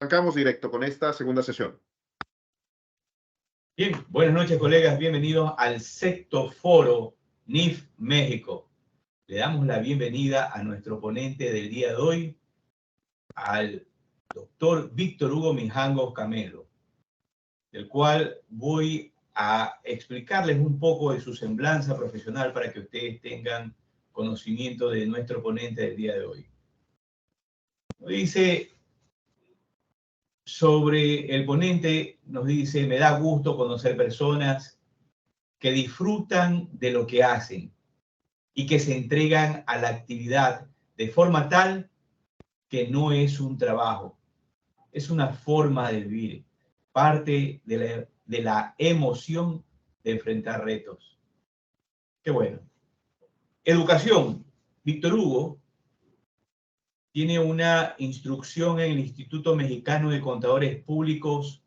Arrancamos directo con esta segunda sesión. Bien, buenas noches, colegas. Bienvenidos al sexto foro NIF México. Le damos la bienvenida a nuestro ponente del día de hoy, al doctor Víctor Hugo Mijangos Camelo, del cual voy a explicarles un poco de su semblanza profesional para que ustedes tengan conocimiento de nuestro ponente del día de hoy. Dice sobre el ponente, nos dice: me da gusto conocer personas que disfrutan de lo que hacen y que se entregan a la actividad de forma tal que no es un trabajo, es una forma de vivir, parte de la emoción de enfrentar retos. Qué bueno. Educación. Víctor Hugo tiene una instrucción en el Instituto Mexicano de Contadores Públicos,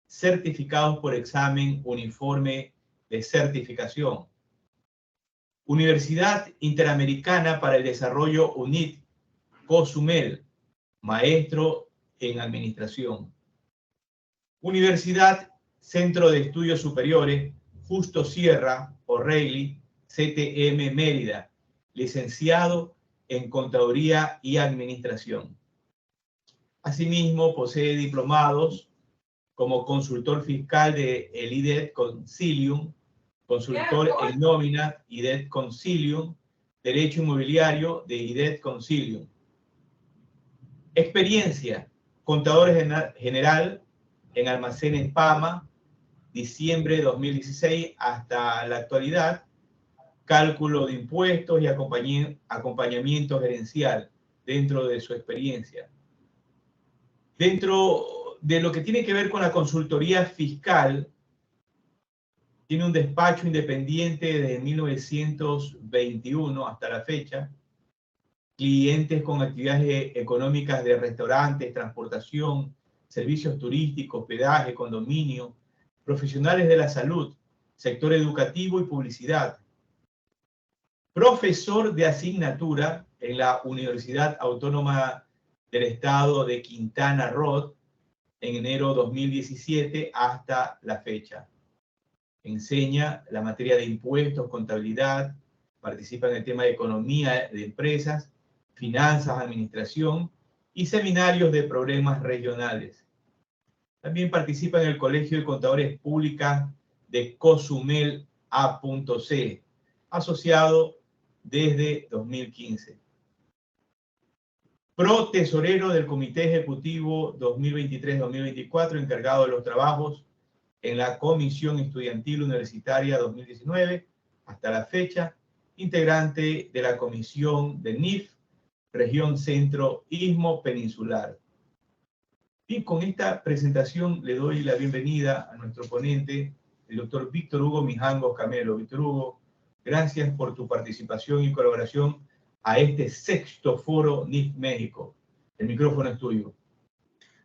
certificados por examen uniforme de certificación. Universidad Interamericana para el Desarrollo UNIT, Cozumel, maestro en administración. Universidad Centro de Estudios Superiores, Justo Sierra, O'Reilly, CTM Mérida, licenciado en Contaduría y Administración. Asimismo, posee diplomados como consultor fiscal de el IDET Consilium, consultor en nómina, IDET Consilium, derecho inmobiliario de IDET Consilium. Experiencia: contador general en Almacenes Pama, diciembre de 2016 hasta la actualidad, cálculo de impuestos y acompañamiento gerencial dentro de su experiencia. Dentro de lo que tiene que ver con la consultoría fiscal, tiene un despacho independiente desde 1921 hasta la fecha, clientes con actividades económicas de restaurantes, transportación, servicios turísticos, hospedaje, condominio, profesionales de la salud, sector educativo y publicidad. Profesor de asignatura en la Universidad Autónoma del Estado de Quintana Roo en enero 2017 hasta la fecha. Enseña la materia de impuestos, contabilidad, participa en el tema de economía de empresas, finanzas, administración y seminarios de problemas regionales. También participa en el Colegio de Contadores Públicas de Cozumel A.C, asociado desde 2015. Pro tesorero del Comité Ejecutivo 2023-2024, encargado de los trabajos en la Comisión Estudiantil Universitaria 2019 hasta la fecha, integrante de la Comisión de NIF, Región Centro Istmo Peninsular. Y con esta presentación le doy la bienvenida a nuestro ponente, el doctor Víctor Hugo Mijangos Camelo. Víctor Hugo, gracias por tu participación y colaboración a este sexto foro NIF México. El micrófono es tuyo.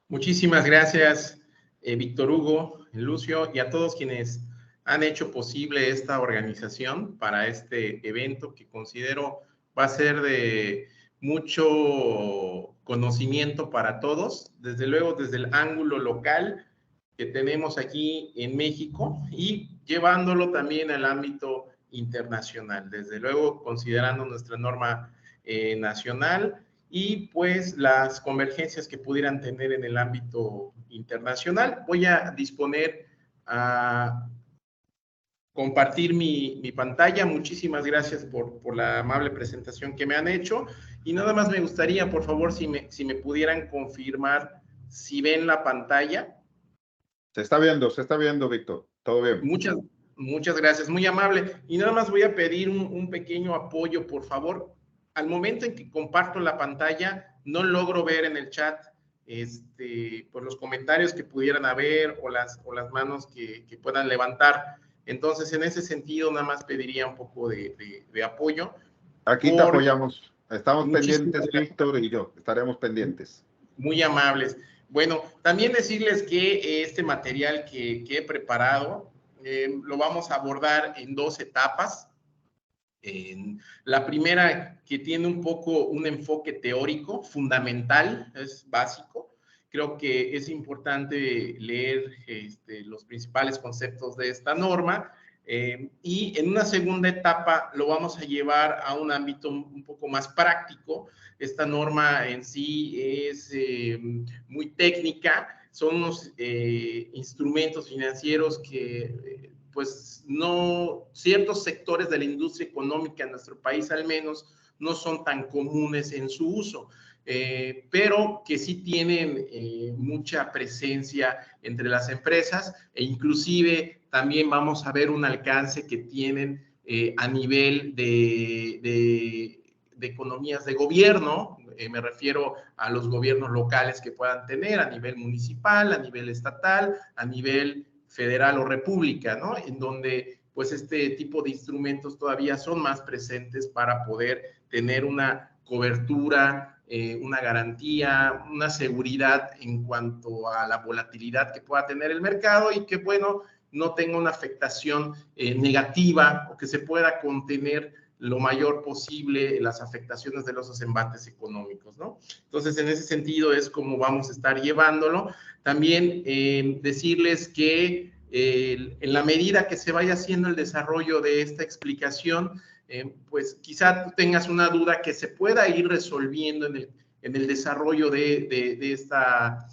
Muchísimas gracias, Víctor Hugo, Lucio, y a todos quienes han hecho posible esta organización para este evento que considero va a ser de mucho conocimiento para todos, desde luego desde el ángulo local que tenemos aquí en México y llevándolo también al ámbito internacional, desde luego considerando nuestra norma nacional y pues las convergencias que pudieran tener en el ámbito internacional. Voy a disponer a compartir mi pantalla. Muchísimas gracias por la amable presentación que me han hecho. Y nada más me gustaría, por favor, si me pudieran confirmar si ven la pantalla. Se está viendo, Víctor. Todo bien. Muchas gracias, muy amable. Y nada más voy a pedir un pequeño apoyo, por favor. Al momento en que comparto la pantalla, no logro ver en el chat pues los comentarios que pudieran haber o las manos que puedan levantar. Entonces, en ese sentido, nada más pediría un poco de apoyo. Aquí te apoyamos. Estamos pendientes, Víctor y yo. Estaremos pendientes. Muy amables. Bueno, también decirles que este material que he preparado lo vamos a abordar en dos etapas. La primera, que tiene un poco un enfoque teórico, fundamental, es básico, creo que es importante leer los principales conceptos de esta norma. Y en una segunda etapa lo vamos a llevar a un ámbito un poco más práctico. Esta norma en sí es muy técnica, son unos instrumentos financieros que pues no, ciertos sectores de la industria económica en nuestro país al menos no son tan comunes en su uso. Pero que sí tienen mucha presencia entre las empresas, e inclusive también vamos a ver un alcance que tienen a nivel de economías de gobierno. Me refiero a los gobiernos locales que puedan tener a nivel municipal, a nivel estatal, a nivel federal o república, ¿no? En donde pues este tipo de instrumentos todavía son más presentes para poder tener una cobertura, una garantía, una seguridad en cuanto a la volatilidad que pueda tener el mercado y que, bueno, no tenga una afectación negativa, o que se pueda contener lo mayor posible las afectaciones de los embates económicos, ¿no? Entonces, en ese sentido es como vamos a estar llevándolo. También decirles que en la medida que se vaya haciendo el desarrollo de esta explicación, pues quizá tú tengas una duda que se pueda ir resolviendo en el desarrollo de esta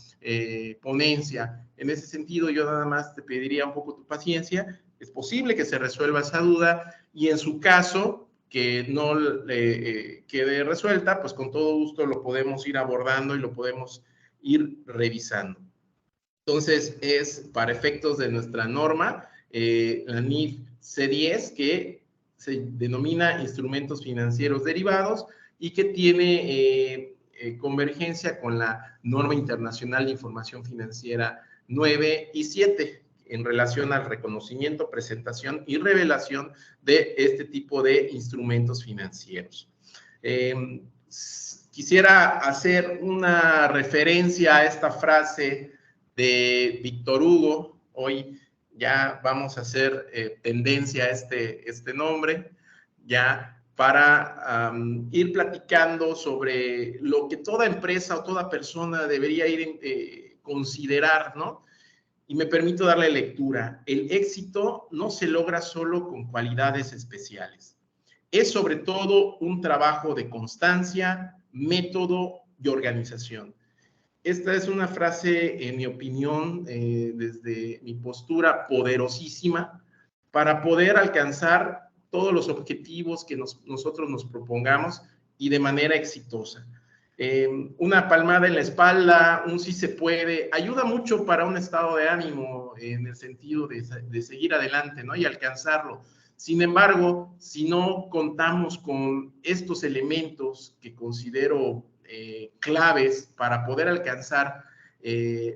ponencia. En ese sentido, yo nada más te pediría un poco tu paciencia. Es posible que se resuelva esa duda, y en su caso que no quede resuelta, pues con todo gusto lo podemos ir abordando y lo podemos ir revisando. Entonces, es para efectos de nuestra norma, la NIF C10, que se denomina instrumentos financieros derivados y que tiene convergencia con la norma internacional de información financiera 9 y 7 en relación al reconocimiento, presentación y revelación de este tipo de instrumentos financieros. Quisiera hacer una referencia a esta frase de Víctor Hugo. Hoy ya vamos a hacer tendencia a este nombre, ya para ir platicando sobre lo que toda empresa o toda persona debería ir considerar, ¿no? Y me permito darle lectura. El éxito no se logra solo con cualidades especiales. Es sobre todo un trabajo de constancia, método y organización. Esta es una frase, en mi opinión, desde mi postura, poderosísima para poder alcanzar todos los objetivos que nosotros nos propongamos y de manera exitosa. Una palmada en la espalda, un sí se puede, ayuda mucho para un estado de ánimo en el sentido de seguir adelante, ¿no? Y alcanzarlo. Sin embargo, si no contamos con estos elementos que considero claves para poder alcanzar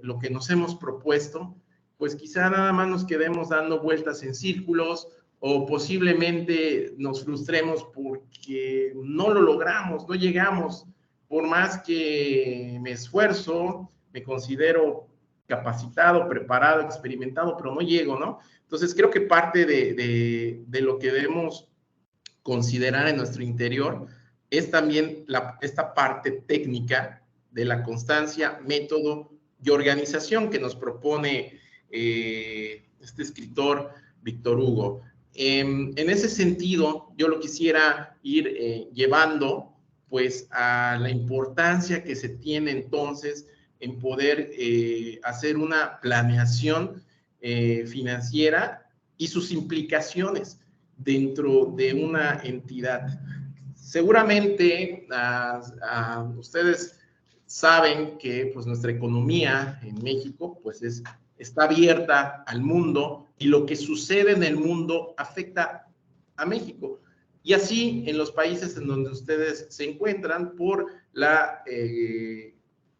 lo que nos hemos propuesto, pues quizá nada más nos quedemos dando vueltas en círculos, o posiblemente nos frustremos porque no lo logramos, no llegamos. Por más que me esfuerzo, me considero capacitado, preparado, experimentado, pero no llego, ¿no? Entonces creo que parte de lo que debemos considerar en nuestro interior es también esta parte técnica de la constancia, método y organización que nos propone este escritor Víctor Hugo. En ese sentido, yo lo quisiera ir llevando pues a la importancia que se tiene entonces en poder hacer una planeación financiera y sus implicaciones dentro de una entidad. Seguramente ustedes saben que pues nuestra economía en México pues está abierta al mundo, y lo que sucede en el mundo afecta a México. Y así en los países en donde ustedes se encuentran, por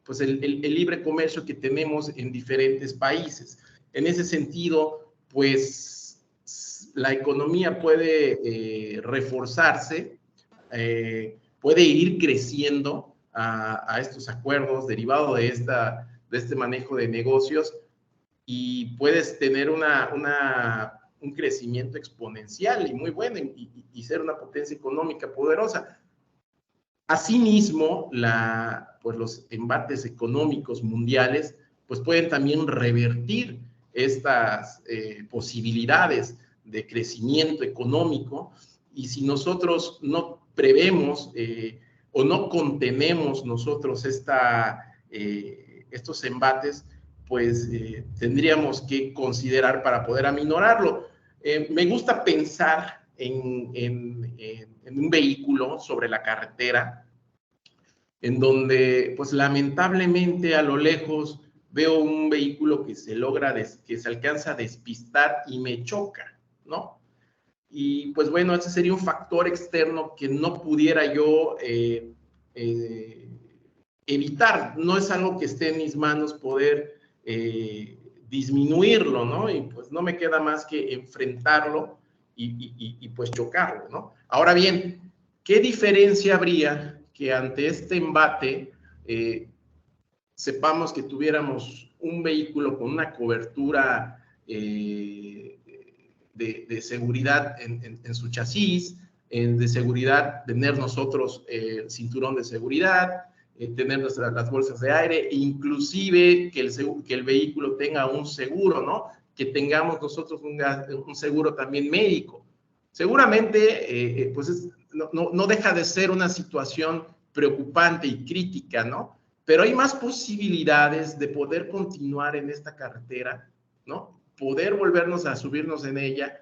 pues el libre comercio que tenemos en diferentes países. En ese sentido, pues la economía puede reforzarse, puede ir creciendo a estos acuerdos derivado de este manejo de negocios, y puedes tener un crecimiento exponencial y muy bueno, y ser una potencia económica poderosa. Asimismo, pues los embates económicos mundiales pues pueden también revertir estas posibilidades de crecimiento económico, y si nosotros no prevemos o no contenemos nosotros estos embates, pues tendríamos que considerar para poder aminorarlo. Me gusta pensar en un vehículo sobre la carretera, en donde pues lamentablemente a lo lejos veo un vehículo que se alcanza a despistar y me choca, ¿no? Y pues bueno, ese sería un factor externo que no pudiera yo evitar. No es algo que esté en mis manos poder disminuirlo, ¿no? Y pues no me queda más que enfrentarlo y pues chocarlo, ¿no? Ahora bien, ¿qué diferencia habría que ante este embate sepamos que tuviéramos un vehículo con una cobertura de seguridad en su chasis, de seguridad, tener nosotros cinturón de seguridad, tener las bolsas de aire, inclusive que el vehículo tenga un seguro, ¿no? Que tengamos nosotros un seguro también médico? Seguramente, pues no deja de ser una situación preocupante y crítica, ¿no? Pero hay más posibilidades de poder continuar en esta carretera, ¿no? Poder volvernos a subirnos en ella,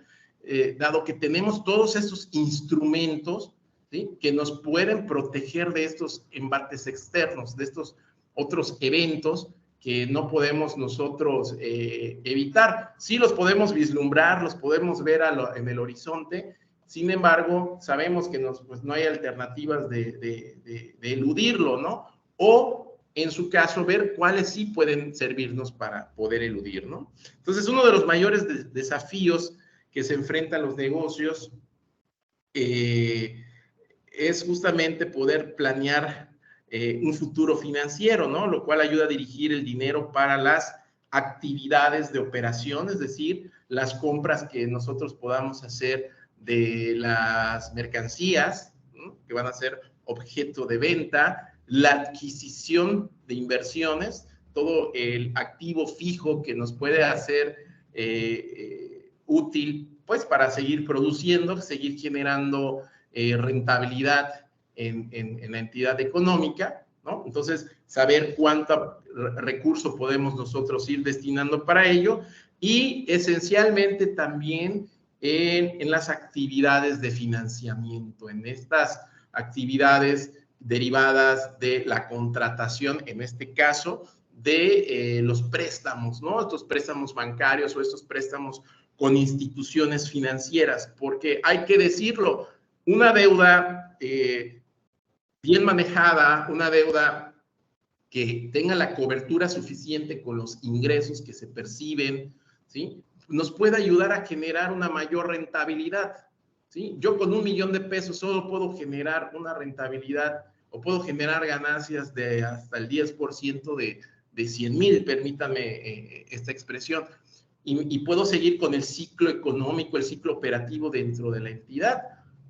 dado que tenemos todos estos instrumentos, ¿sí?, que nos pueden proteger de estos embates externos, de estos otros eventos que no podemos nosotros evitar. Sí los podemos vislumbrar, los podemos ver en el horizonte. Sin embargo, sabemos que pues no hay alternativas de eludirlo, ¿no? O, en su caso, ver cuáles sí pueden servirnos para poder eludir, ¿no? Entonces, uno de los mayores desafíos que se enfrentan los negocios es justamente poder planear un futuro financiero, ¿no? Lo cual ayuda a dirigir el dinero para las actividades de operación, es decir, las compras que nosotros podamos hacer de las mercancías, ¿no?, que van a ser objeto de venta, la adquisición de inversiones, todo el activo fijo que nos puede hacer útil, pues, para seguir produciendo, seguir generando rentabilidad en la entidad económica, ¿no? Entonces, saber cuánto recurso podemos nosotros ir destinando para ello, y esencialmente también en las actividades de financiamiento, en estas actividades derivadas de la contratación, en este caso, de los préstamos, ¿no? Estos préstamos bancarios o estos préstamos con instituciones financieras, porque hay que decirlo, una deuda bien manejada, una deuda que tenga la cobertura suficiente con los ingresos que se perciben, ¿sí?, nos puede ayudar a generar una mayor rentabilidad, ¿sí? Yo con $1,000,000 de pesos solo puedo generar una rentabilidad o puedo generar ganancias de hasta el 10% de 100,000, permítame esta expresión, y puedo seguir con el ciclo económico, el ciclo operativo dentro de la entidad,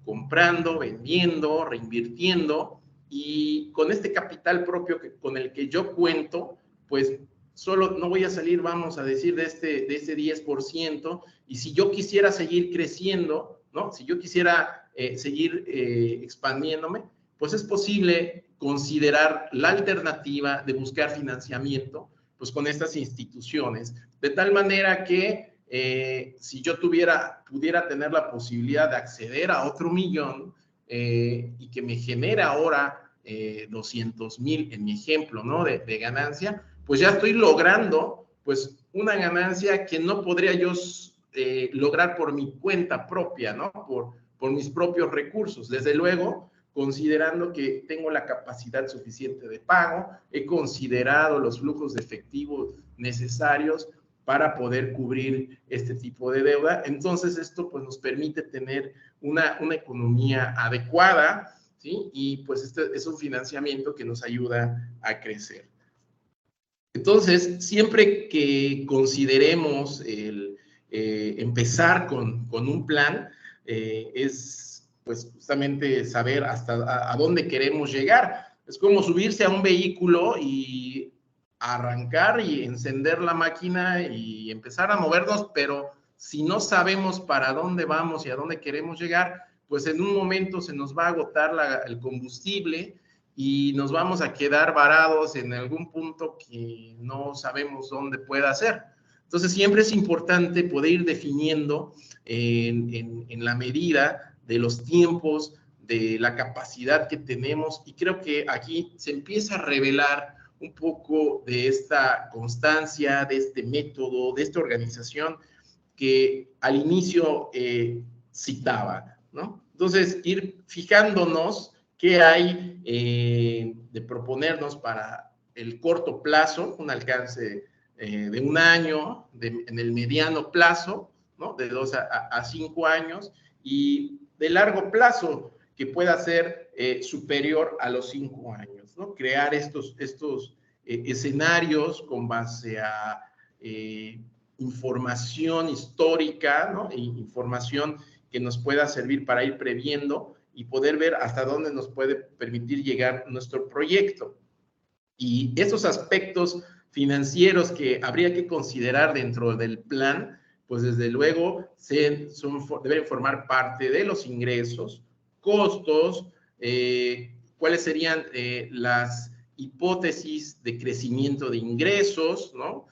comprando, vendiendo, reinvirtiendo, y con este capital propio con el que yo cuento, pues solo no voy a salir, vamos a decir, de ese 10%, y si yo quisiera seguir creciendo, ¿no?, si yo quisiera seguir expandiéndome, pues es posible considerar la alternativa de buscar financiamiento, pues con estas instituciones, de tal manera que si yo pudiera tener la posibilidad de acceder a otro $1,000,000 y que me genera ahora 200,000, en mi ejemplo, ¿no?, de ganancia, pues ya estoy logrando pues una ganancia que no podría yo lograr por mi cuenta propia, ¿no?, por mis propios recursos. Desde luego, considerando que tengo la capacidad suficiente de pago, he considerado los flujos de efectivo necesarios para poder cubrir este tipo de deuda. Entonces, esto pues nos permite tener una economía adecuada, ¿sí?, y pues este es un financiamiento que nos ayuda a crecer. Entonces, siempre que consideremos el empezar con un plan, es pues justamente saber hasta a dónde queremos llegar. Es como subirse a un vehículo y arrancar y encender la máquina y empezar a movernos, pero si no sabemos para dónde vamos y a dónde queremos llegar, pues en un momento se nos va a agotar el combustible y nos vamos a quedar varados en algún punto que no sabemos dónde pueda ser. Entonces siempre es importante poder ir definiendo en la medida de los tiempos, de la capacidad que tenemos, y creo que aquí se empieza a revelar un poco de esta constancia, de este método, de esta organización que al inicio citaba, ¿no? Entonces, ir fijándonos qué hay de proponernos para el corto plazo, un alcance de un año, en el mediano plazo, ¿no? De 2 a 5 años, y de largo plazo, que pueda ser superior a los 5 años, ¿no? Crear estos escenarios con base a información histórica, ¿no? E información que nos pueda servir para ir previendo y poder ver hasta dónde nos puede permitir llegar nuestro proyecto. Y esos aspectos financieros que habría que considerar dentro del plan, pues desde luego deben formar parte de los ingresos, costos, cuáles serían las hipótesis de crecimiento de ingresos, ¿no?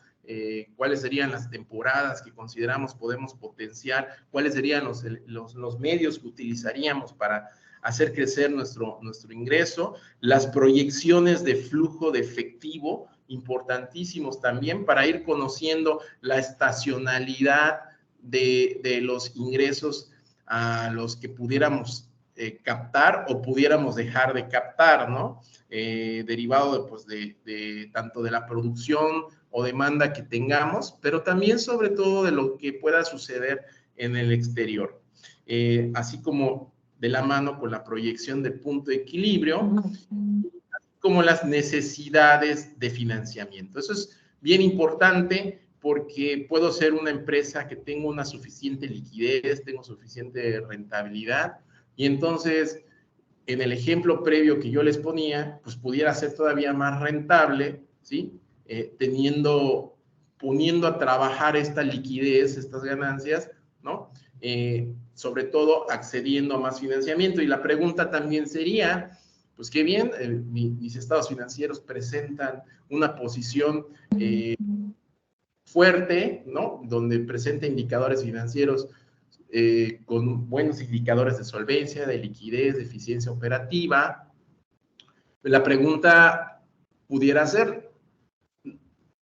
Cuáles serían las temporadas que consideramos podemos potenciar, cuáles serían los medios que utilizaríamos para hacer crecer nuestro ingreso, las proyecciones de flujo de efectivo, importantísimos también para ir conociendo la estacionalidad de los ingresos a los que pudiéramos captar o pudiéramos dejar de captar, ¿no? Derivado de tanto de la producción o demanda que tengamos, pero también sobre todo de lo que pueda suceder en el exterior. Así como de la mano con la proyección de punto de equilibrio, como las necesidades de financiamiento. Eso es bien importante porque puedo ser una empresa que tengo una suficiente liquidez, tengo suficiente rentabilidad, y entonces, en el ejemplo previo que yo les ponía, pues pudiera ser todavía más rentable, ¿sí? Poniendo a trabajar esta liquidez, estas ganancias, ¿no? Sobre todo accediendo a más financiamiento. Y la pregunta también sería, pues qué bien, mis estados financieros presentan una posición fuerte, ¿no? Donde presenta indicadores financieros con buenos indicadores de solvencia, de liquidez, de eficiencia operativa. La pregunta pudiera ser,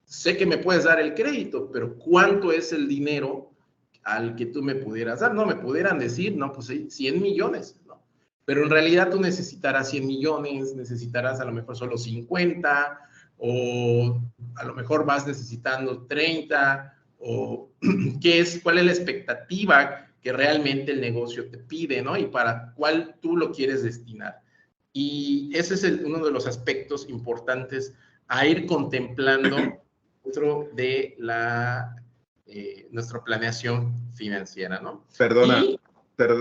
sé que me puedes dar el crédito, pero ¿cuánto es el dinero al que tú me pudieras dar? No, me pudieran decir, no, pues 100 millones, ¿no? Pero en realidad tú necesitarás 100 millones, necesitarás a lo mejor solo 50, o a lo mejor vas necesitando 30, o cuál es la expectativa que realmente el negocio te pide, ¿no? Y para cuál tú lo quieres destinar. Y ese es uno de los aspectos importantes a ir contemplando dentro de nuestra planeación financiera, ¿no? Perdona,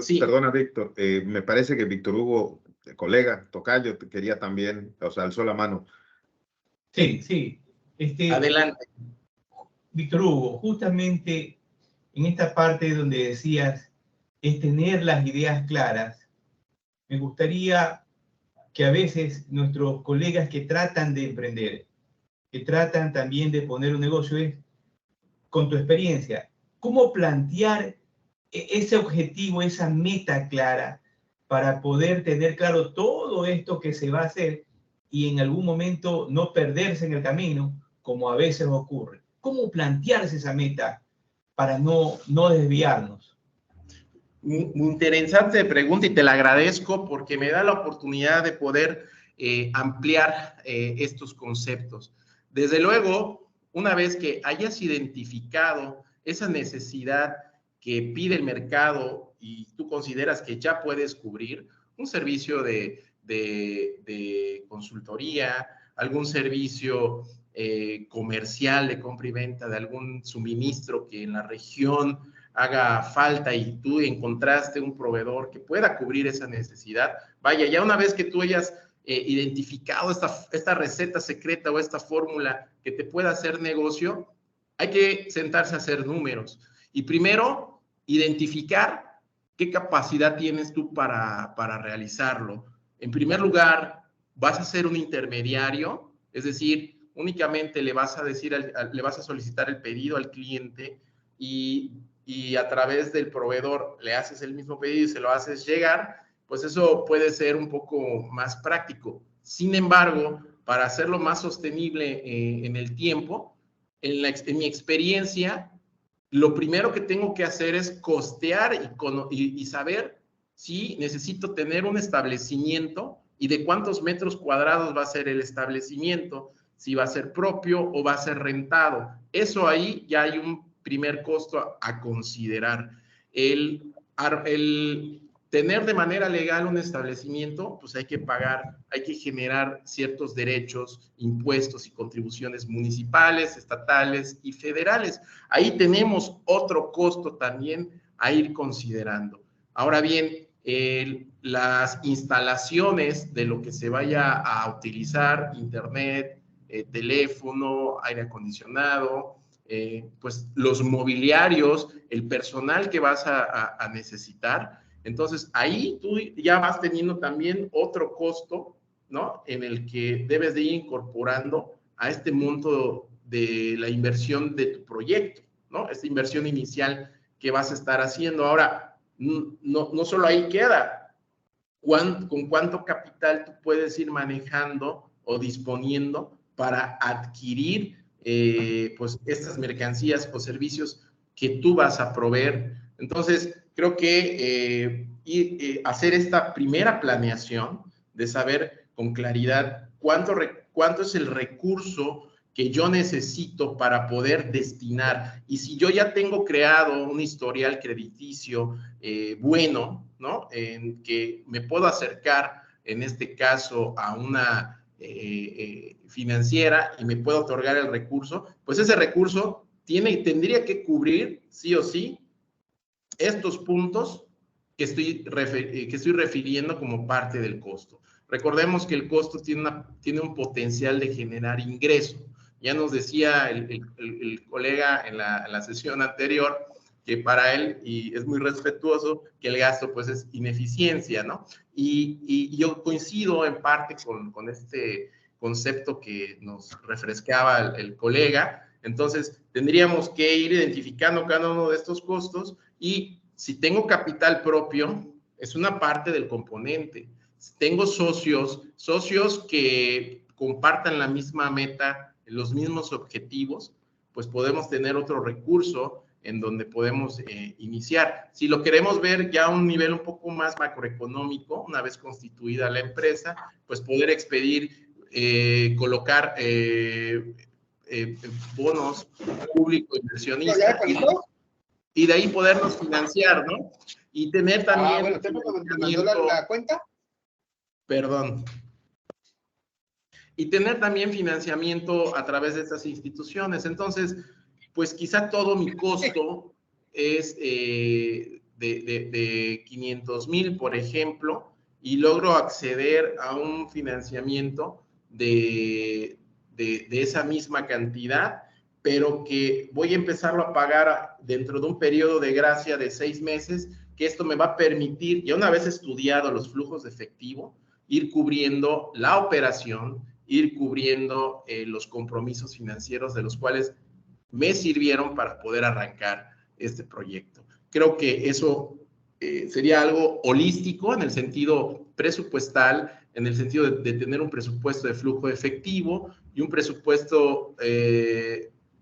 Sí. perdona, Víctor. Me parece que Víctor Hugo, colega, tocayo, quería también, o sea, alzó la mano. Sí. Adelante. Víctor Hugo, justamente en esta parte donde decías es tener las ideas claras, me gustaría que a veces nuestros colegas que tratan de emprender, que tratan también de poner un negocio, es, con tu experiencia, ¿cómo plantear ese objetivo, esa meta clara para poder tener claro todo esto que se va a hacer y en algún momento no perderse en el camino, como a veces ocurre? ¿Cómo plantearse esa meta para no desviarnos? Muy interesante pregunta y te la agradezco porque me da la oportunidad de poder ampliar estos conceptos. Desde luego, una vez que hayas identificado esa necesidad que pide el mercado y tú consideras que ya puedes cubrir un servicio de consultoría, algún servicio comercial de compra y venta de algún suministro que en la región haga falta y tú encontraste un proveedor que pueda cubrir esa necesidad, vaya, ya una vez que tú hayas identificado esta receta secreta o esta fórmula que te pueda hacer negocio, hay que sentarse a hacer números. Y primero, identificar qué capacidad tienes tú para realizarlo. En primer lugar, vas a ser un intermediario, es decir, únicamente le vas a decir, le vas a solicitar el pedido al cliente y a través del proveedor le haces el mismo pedido y se lo haces llegar, pues eso puede ser un poco más práctico. Sin embargo, para hacerlo más sostenible en el tiempo, en mi experiencia, lo primero que tengo que hacer es costear y saber si necesito tener un establecimiento y de cuántos metros cuadrados va a ser el establecimiento, si va a ser propio o va a ser rentado. Eso ahí ya hay un primer costo a considerar. El tener de manera legal un establecimiento, pues hay que pagar, hay que generar ciertos derechos, impuestos y contribuciones municipales, estatales y federales. Ahí tenemos otro costo también a ir considerando. Ahora bien, las instalaciones de lo que se vaya a utilizar, internet, teléfono, aire acondicionado, pues los mobiliarios, el personal que vas a necesitar. Entonces, ahí tú ya vas teniendo también otro costo, ¿no? En el que debes de ir incorporando a este monto de la inversión de tu proyecto, ¿no? Esta inversión inicial que vas a estar haciendo. Ahora, no solo ahí queda. ¿Con cuánto capital tú puedes ir manejando o disponiendo para adquirir pues estas mercancías o servicios que tú vas a proveer? Entonces, creo que hacer esta primera planeación de saber con claridad cuánto es el recurso que yo necesito para poder destinar. Y si yo ya tengo creado un historial crediticio bueno, ¿no? En que me puedo acercar, en este caso, a una financiera y me puedo otorgar el recurso, pues ese recurso tendría que cubrir, sí o sí, estos puntos que estoy refiriendo como parte del costo. Recordemos que el costo tiene un potencial de generar ingreso. Ya nos decía el colega en la sesión anterior que para él, y es muy respetuoso, que el gasto pues es ineficiencia, ¿no? Y yo coincido en parte con este concepto que nos refrescaba el colega. Entonces, tendríamos que ir identificando cada uno de estos costos y si tengo capital propio, es una parte del componente. Si tengo socios que compartan la misma meta, los mismos objetivos, pues podemos tener otro recurso en donde podemos iniciar. Si lo queremos ver ya a un nivel un poco más macroeconómico, una vez constituida la empresa, pues poder expedir, colocar bonos públicos inversionistas y de ahí podernos financiar, ¿no? Y tener también... bueno, ¿usted me mandó la cuenta? Perdón. Y tener también financiamiento a través de estas instituciones. Entonces, pues quizá todo mi costo es de 500,000, por ejemplo, y logro acceder a un financiamiento de esa misma cantidad, pero que voy a empezarlo a pagar dentro de un periodo de gracia de 6 meses, que esto me va a permitir, ya una vez estudiado los flujos de efectivo, ir cubriendo la operación, ir cubriendo los compromisos financieros de los cuales me sirvieron para poder arrancar este proyecto. Creo que eso sería algo holístico en el sentido presupuestal, en el sentido de tener un presupuesto de flujo efectivo y un presupuesto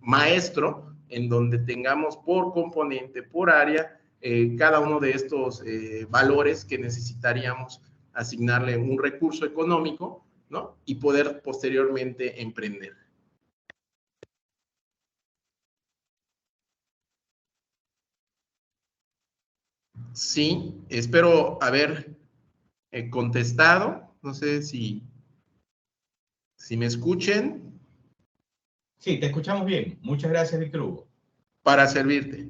maestro en donde tengamos por componente, por área, cada uno de estos valores que necesitaríamos asignarle un recurso económico, ¿no? Y poder posteriormente emprender. Sí, espero haber contestado. No sé si me escuchen. Sí, te escuchamos bien. Muchas gracias, Víctor Hugo. Para servirte.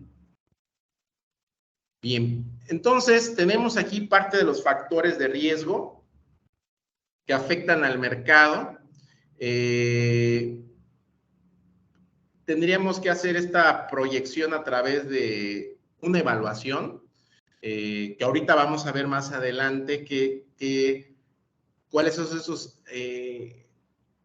Bien, entonces tenemos aquí parte de los factores de riesgo que afectan al mercado. Tendríamos que hacer esta proyección a través de una evaluación, que ahorita vamos a ver más adelante cuáles son esos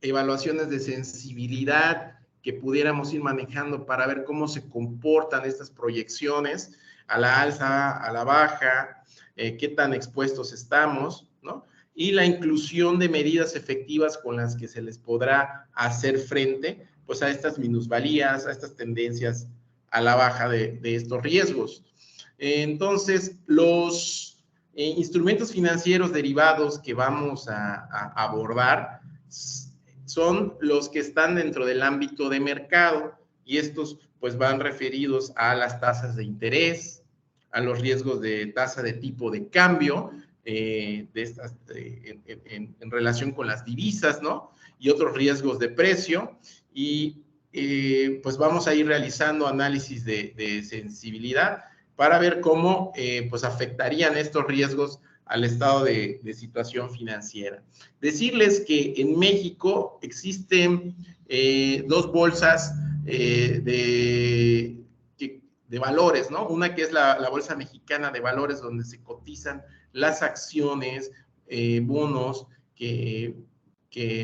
evaluaciones de sensibilidad que pudiéramos ir manejando para ver cómo se comportan estas proyecciones a la alza, a la baja, qué tan expuestos estamos, ¿no? Y la inclusión de medidas efectivas con las que se les podrá hacer frente, pues, a estas minusvalías, a estas tendencias a la baja de estos riesgos. Entonces, los instrumentos financieros derivados que vamos a abordar son los que están dentro del ámbito de mercado, y estos pues van referidos a las tasas de interés, a los riesgos de tasa de tipo de cambio, en relación con las divisas, ¿no? Y otros riesgos de precio, y pues vamos a ir realizando análisis de sensibilidad para ver cómo pues afectarían estos riesgos al estado de situación financiera. Decirles que en México existen dos bolsas de valores, ¿no? Una que es la Bolsa Mexicana de Valores, donde se cotizan las acciones, bonos que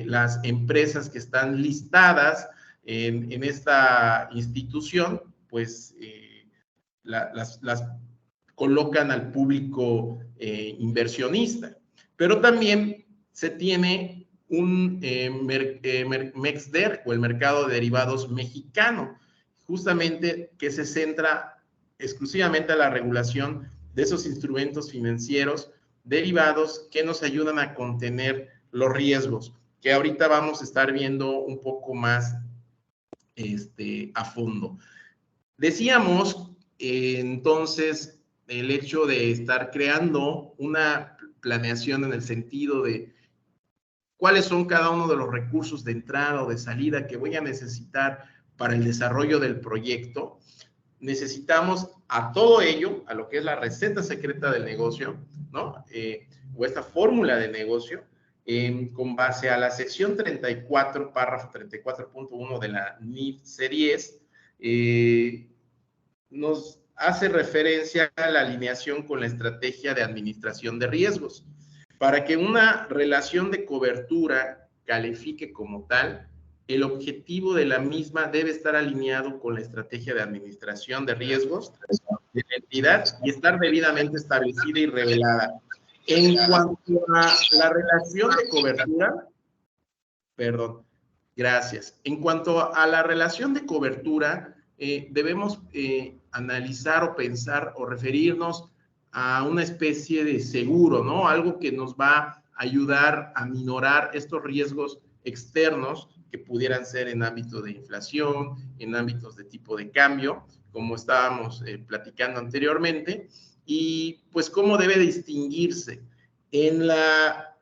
las empresas que están listadas en esta institución, pues las colocan al público inversionista. Pero también se tiene un MEXDER, o el mercado de derivados mexicano, justamente que se centra exclusivamente a la regulación de esos instrumentos financieros derivados que nos ayudan a contener los riesgos, que ahorita vamos a estar viendo un poco más a fondo. Decíamos entonces el hecho de estar creando una planeación en el sentido de cuáles son cada uno de los recursos de entrada o de salida que voy a necesitar para el desarrollo del proyecto. Necesitamos a todo ello, a lo que es la receta secreta del negocio, ¿no? O esta fórmula de negocio, con base a la sección 34, párrafo 34.1 de la NIF Series, nos hace referencia a la alineación con la estrategia de administración de riesgos. Para que una relación de cobertura califique como tal, el objetivo de la misma debe estar alineado con la estrategia de administración de riesgos de la entidad y estar debidamente establecida y revelada. En cuanto a la relación de cobertura, En cuanto a la relación de cobertura, debemos analizar o pensar o referirnos a una especie de seguro, ¿no? Algo que nos va a ayudar a minorar estos riesgos externos que pudieran ser en ámbito de inflación, en ámbitos de tipo de cambio, como estábamos platicando anteriormente, y pues cómo debe distinguirse. En la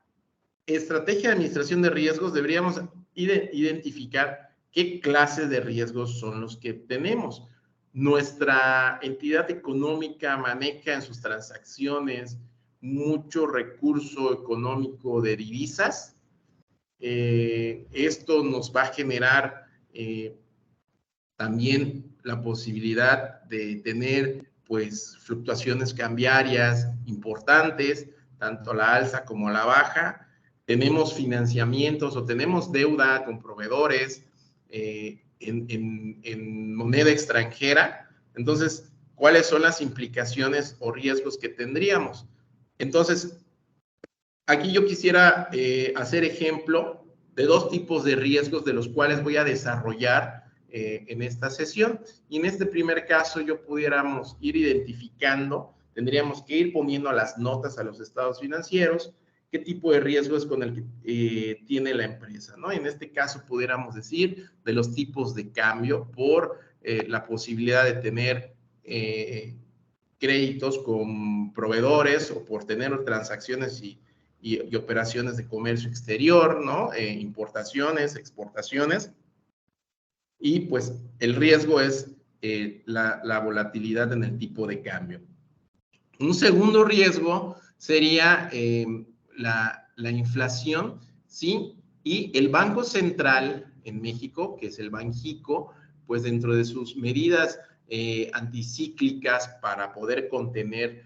estrategia de administración de riesgos deberíamos identificar qué clases de riesgos son los que tenemos. Nuestra entidad económica maneja en sus transacciones mucho recurso económico de divisas. Esto nos va a generar también la posibilidad de tener pues fluctuaciones cambiarias importantes, tanto a la alza como a la baja. Tenemos financiamientos o tenemos deuda con proveedores en moneda extranjera. Entonces, ¿cuáles son las implicaciones o riesgos que tendríamos? Entonces, aquí yo quisiera hacer ejemplo de dos tipos de riesgos de los cuales voy a desarrollar en esta sesión. Y en este primer caso yo pudiéramos ir identificando, tendríamos que ir poniendo a las notas a los estados financieros, qué tipo de riesgo es con el que tiene la empresa, ¿no? En este caso pudiéramos decir de los tipos de cambio por la posibilidad de tener créditos con proveedores o por tener transacciones y operaciones de comercio exterior, ¿no? Importaciones, exportaciones. Y pues el riesgo es la volatilidad en el tipo de cambio. Un segundo riesgo sería la inflación, ¿sí? Y el Banco Central en México, que es el Banjico, pues dentro de sus medidas anticíclicas para poder contener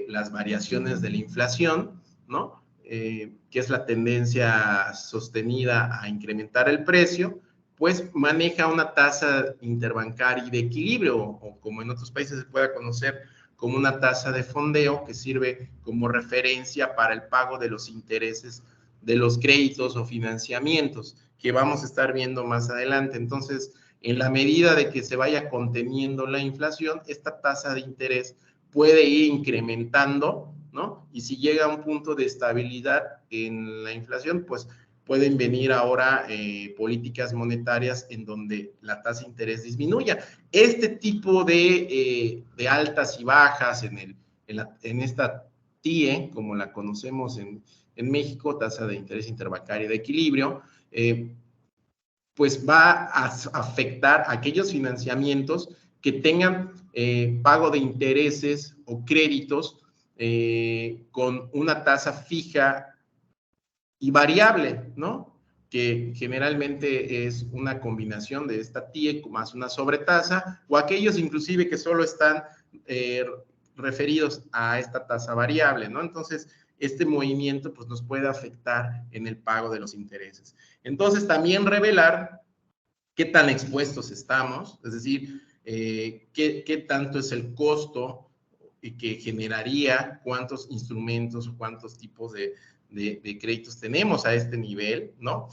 las variaciones de la inflación, ¿no? Que es la tendencia sostenida a incrementar el precio, pues maneja una tasa interbancaria de equilibrio, o como en otros países se pueda conocer como una tasa de fondeo, que sirve como referencia para el pago de los intereses de los créditos o financiamientos, que vamos a estar viendo más adelante. Entonces, en la medida de que se vaya conteniendo la inflación, esta tasa de interés puede ir incrementando, ¿no? Y si llega a un punto de estabilidad en la inflación, pues pueden venir ahora políticas monetarias en donde la tasa de interés disminuya. Este tipo de altas y bajas en esta TIE, como la conocemos en México, tasa de interés interbancaria de equilibrio, pues va a afectar a aquellos financiamientos que tengan pago de intereses o créditos con una tasa fija y variable, ¿no? Que generalmente es una combinación de esta TIE más una sobretasa, o aquellos inclusive que solo están referidos a esta tasa variable, ¿no? Entonces, este movimiento pues nos puede afectar en el pago de los intereses. Entonces, también revelar qué tan expuestos estamos, es decir, qué tanto es el costo que generaría, cuántos instrumentos o cuántos tipos de créditos tenemos a este nivel, ¿no?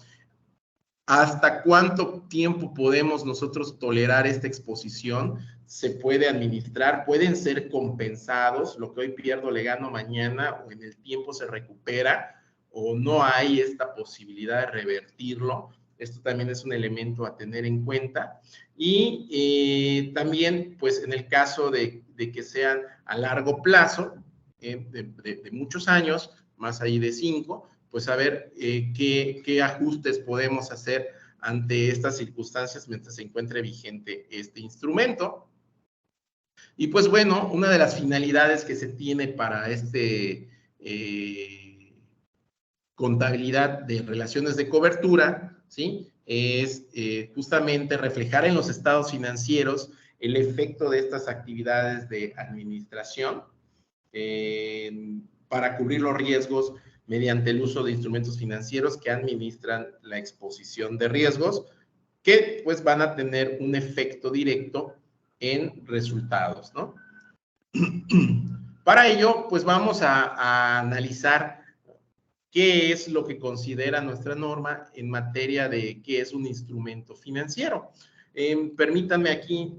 ¿Hasta cuánto tiempo podemos nosotros tolerar esta exposición? ¿Se puede administrar? ¿Pueden ser compensados? Lo que hoy pierdo le gano mañana, o en el tiempo se recupera, o no hay esta posibilidad de revertirlo. Esto también es un elemento a tener en cuenta. Y también, pues, en el caso de que sean a largo plazo, de muchos años, más ahí de 5, pues a ver qué ajustes podemos hacer ante estas circunstancias mientras se encuentre vigente este instrumento. Y pues bueno, una de las finalidades que se tiene para contabilidad de relaciones de cobertura, ¿sí? Es justamente reflejar en los estados financieros el efecto de estas actividades de administración para cubrir los riesgos mediante el uso de instrumentos financieros que administran la exposición de riesgos, que pues van a tener un efecto directo en resultados, ¿no? Para ello, pues vamos a analizar qué es lo que considera nuestra norma en materia de qué es un instrumento financiero. Permítanme aquí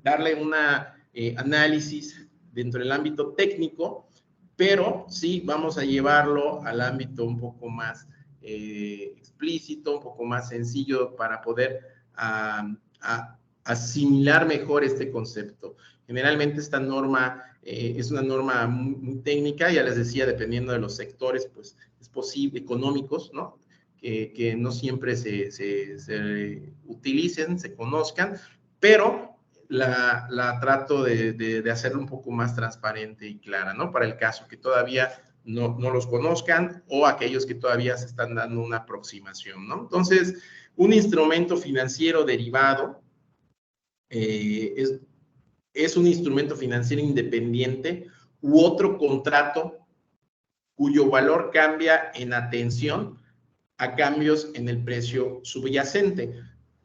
darle una análisis dentro del ámbito técnico, pero sí vamos a llevarlo al ámbito un poco más explícito, un poco más sencillo para poder asimilar mejor este concepto. Generalmente esta norma es una norma muy, muy técnica, ya les decía, dependiendo de los sectores, pues es posible, económicos, ¿no? Que no siempre se utilicen, se conozcan, pero la trato de hacerlo un poco más transparente y clara, ¿no? Para el caso que todavía no los conozcan, o aquellos que todavía se están dando una aproximación, ¿no? Entonces, un instrumento financiero derivado es un instrumento financiero independiente u otro contrato cuyo valor cambia en atención a cambios en el precio subyacente.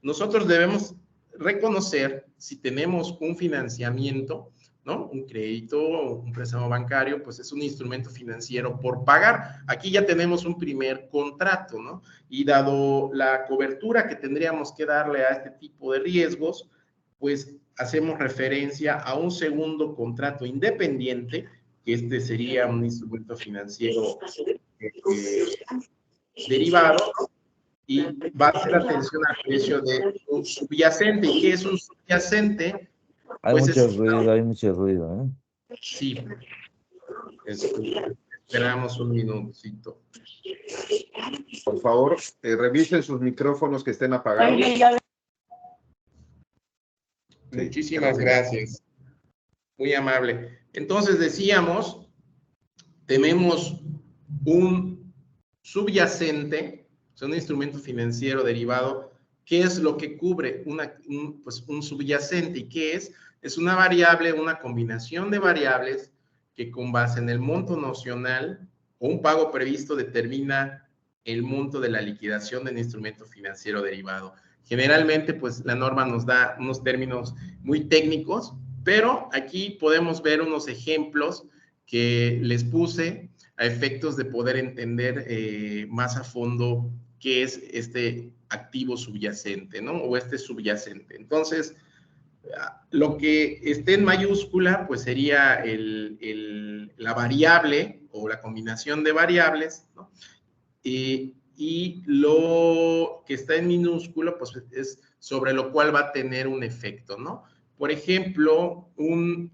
Nosotros debemos reconocer si tenemos un financiamiento, ¿no? Un crédito, un préstamo bancario, pues es un instrumento financiero por pagar. Aquí ya tenemos un primer contrato, ¿no? Y dado la cobertura que tendríamos que darle a este tipo de riesgos, pues hacemos referencia a un segundo contrato independiente, que este sería un instrumento financiero derivado, y va a hacer atención al precio de un subyacente. ¿Y qué es un subyacente? Pues hay mucho ruido, ¿eh? Sí. Esperamos un minutito. Por favor, revisen sus micrófonos que estén apagados. Muchísimas gracias. Muy amable. Entonces decíamos, tenemos un subyacente, o sea, un instrumento financiero derivado. ¿Qué es lo que cubre pues un subyacente? ¿Y qué es? Es una variable, una combinación de variables que con base en el monto nocional o un pago previsto determina el monto de la liquidación del instrumento financiero derivado. Generalmente, pues la norma nos da unos términos muy técnicos, pero aquí podemos ver unos ejemplos que les puse a efectos de poder entender más a fondo qué es este activo subyacente, ¿no? O este subyacente. Entonces, lo que esté en mayúscula, pues sería la variable o la combinación de variables, ¿no? Y lo que está en minúsculo, pues es sobre lo cual va a tener un efecto, ¿no? Por ejemplo, un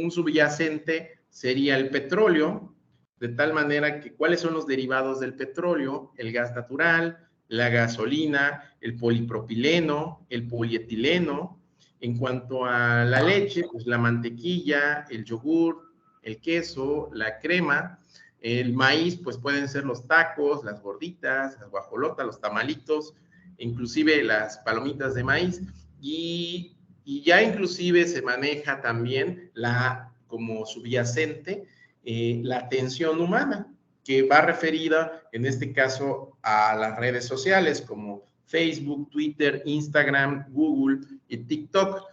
subyacente sería el petróleo, de tal manera que ¿cuáles son los derivados del petróleo? El gas natural, la gasolina, el polipropileno, el polietileno. En cuanto a la leche, pues la mantequilla, el yogur, el queso, la crema. El maíz, pues pueden ser los tacos, las gorditas, las guajolotas, los tamalitos, inclusive las palomitas de maíz. Y ya inclusive se maneja también como subyacente la atención humana, que va referida en este caso a las redes sociales como Facebook, Twitter, Instagram, Google y TikTok.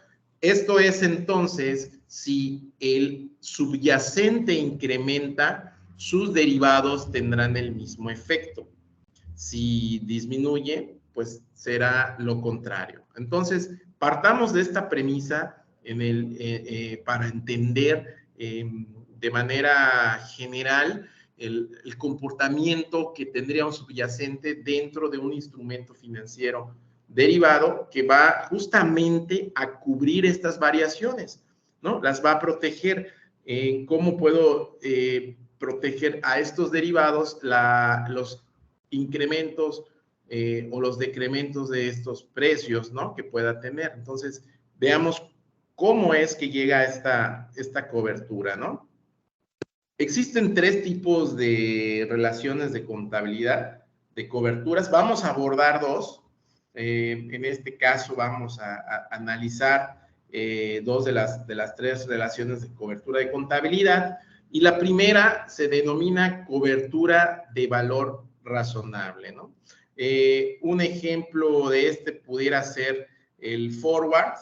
Esto es entonces si el subyacente incrementa, sus derivados tendrán el mismo efecto. Si disminuye, pues será lo contrario. Entonces, partamos de esta premisa para entender de manera general el comportamiento que tendría un subyacente dentro de un instrumento financiero derivado que va justamente a cubrir estas variaciones, ¿no? Las va a proteger. ¿Cómo puedo proteger a estos derivados los incrementos o los decrementos de estos precios, ¿no? Que pueda tener? Entonces, veamos cómo es que llega esta cobertura, ¿no? Existen tres tipos de relaciones de contabilidad, de coberturas. Vamos a abordar dos. En este caso vamos a analizar dos de las tres relaciones de cobertura de contabilidad. Y la primera se denomina cobertura de valor razonable, ¿no? Un ejemplo de este pudiera ser el forward.